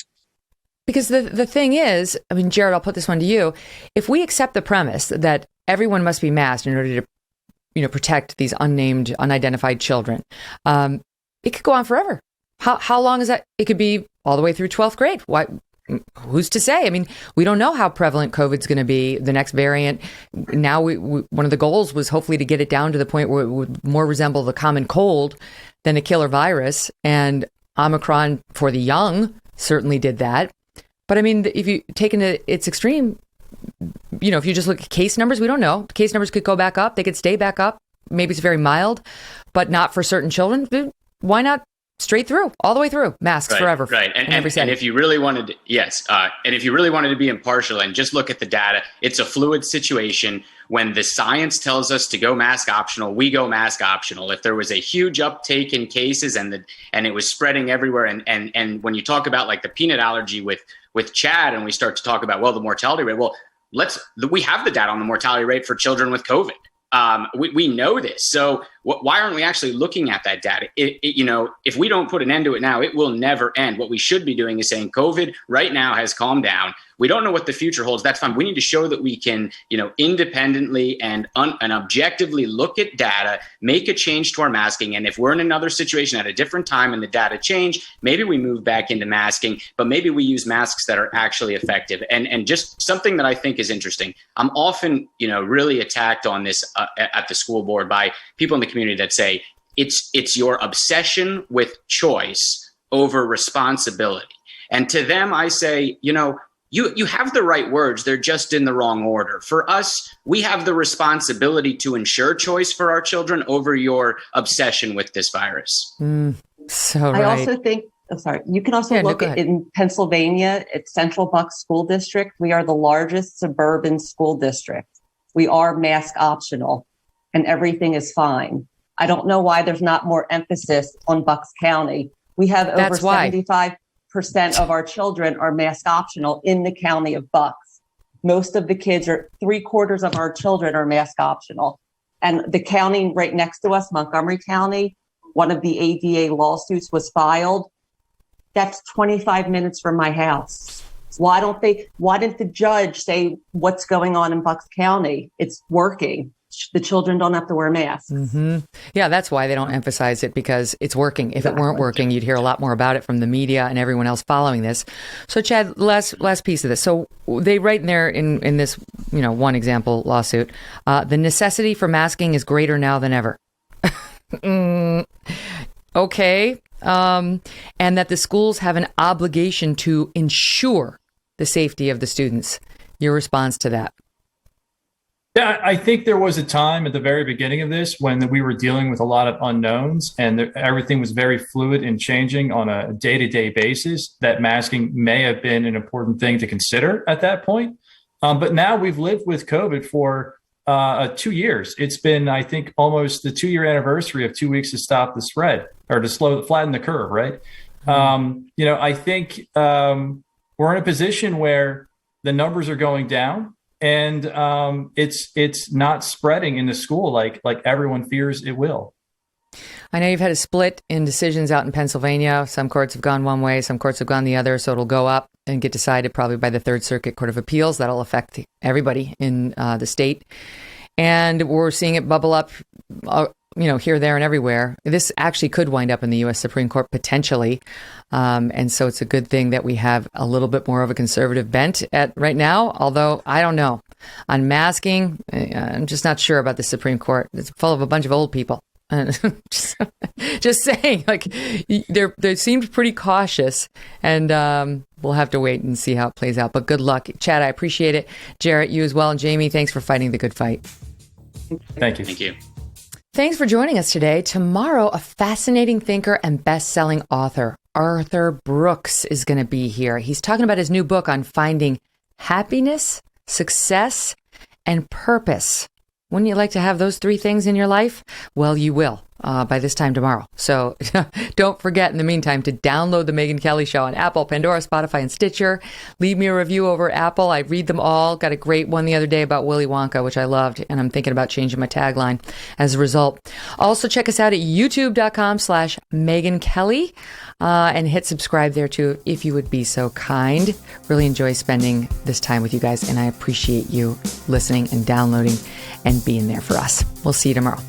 Because the thing is, Jarrett, I'll put this one to you. If we accept the premise that everyone must be masked in order to protect these unnamed, unidentified children, it could go on forever. How long is that? It could be all the way through 12th grade. Why? Who's to say? We don't know how prevalent COVID's going to be. The next variant. Now, one of the goals was hopefully to get it down to the point where it would more resemble the common cold than a killer virus. And Omicron for the young certainly did that. But if you take it to its extreme, if you just look at case numbers, we don't know. Case numbers could go back up. They could stay back up. Maybe it's very mild, but not for certain children. Why not? Straight through, all the way through, masks forever. Right. And if you really wanted to, and if you really wanted to be impartial and just look at the data, it's a fluid situation. When the science tells us to go mask optional, we go mask optional. If there was a huge uptake in cases and it was spreading everywhere, and when you talk about the peanut allergy with Chad, and we start to talk about the mortality rate, we have the data on the mortality rate for children with COVID. We know this. So why aren't we actually looking at that data? If we don't put an end to it now, it will never end. What we should be doing is saying COVID right now has calmed down. We don't know what the future holds. That's fine. We need to show that we can, independently and objectively look at data, make a change to our masking. And if we're in another situation at a different time and the data change, maybe we move back into masking, but maybe we use masks that are actually effective. And just something that I think is interesting. I'm often, really attacked on this at the school board by people in the community that say it's your obsession with choice over responsibility. And to them, I say, you have the right words. They're just in the wrong order. For us, we have the responsibility to ensure choice for our children over your obsession with this virus. So I right. also think, you can also look at in Pennsylvania at Central Bucks School District. We are the largest suburban school district. We are mask optional and everything is fine. I don't know why there's not more emphasis on Bucks County. We have over 75% of our children are mask optional in the county of Bucks. Most of the kids are 3/4 of our children are mask optional. And the county right next to us, Montgomery County, one of the ADA lawsuits was filed. That's 25 minutes from my house. Why didn't the judge say what's going on in Bucks County? It's working. The children don't have to wear masks. Mm-hmm. Yeah, that's why they don't emphasize it, because it's working. If it weren't working, you'd hear a lot more about it from the media and everyone else following this. So, Chad, last piece of this. So they write in there in this, one example lawsuit, the necessity for masking is greater now than ever. Okay. And that the schools have an obligation to ensure the safety of the students. Your response to that? Yeah, I think there was a time at the very beginning of this when we were dealing with a lot of unknowns and everything was very fluid and changing on a day-to-day basis, that masking may have been an important thing to consider at that point. But now we've lived with COVID for 2 years. It's been, I think, almost the 2-year anniversary of 2 weeks to stop the spread or to flatten the curve, right? I think we're in a position where the numbers are going down. And it's not spreading in the school like everyone fears it will. I know you've had a split in decisions out in Pennsylvania. Some courts have gone one way, some courts have gone the other. So it'll go up and get decided probably by the Third Circuit Court of Appeals. That'll affect everybody in the state. And we're seeing it bubble up, here, there, and everywhere. This actually could wind up in the U.S. Supreme Court potentially. And so it's a good thing that we have a little bit more of a conservative bent at right now. Although I don't know on masking, I'm just not sure about the Supreme Court. It's full of a bunch of old people. Just saying, they seemed pretty cautious, and we'll have to wait and see how it plays out. But good luck, Chad. I appreciate it. Jarrett, you as well, and Jamie, thanks for fighting the good fight. Thank you. Thank you. Thanks for joining us today. Tomorrow, a fascinating thinker and best-selling author, Arthur Brooks, is going to be here. He's talking about his new book on finding happiness, success, and purpose. Wouldn't you like to have those 3 things in your life? Well, you will by this time tomorrow. So don't forget, in the meantime, to download The Megyn Kelly Show on Apple, Pandora, Spotify, and Stitcher. Leave me a review over Apple. I read them all. Got a great one the other day about Willy Wonka, which I loved, and I'm thinking about changing my tagline as a result. Also, check us out at youtube.com/Megyn Kelly and hit subscribe there too, if you would be so kind. Really enjoy spending this time with you guys, and I appreciate you listening and downloading and being there for us. We'll see you tomorrow.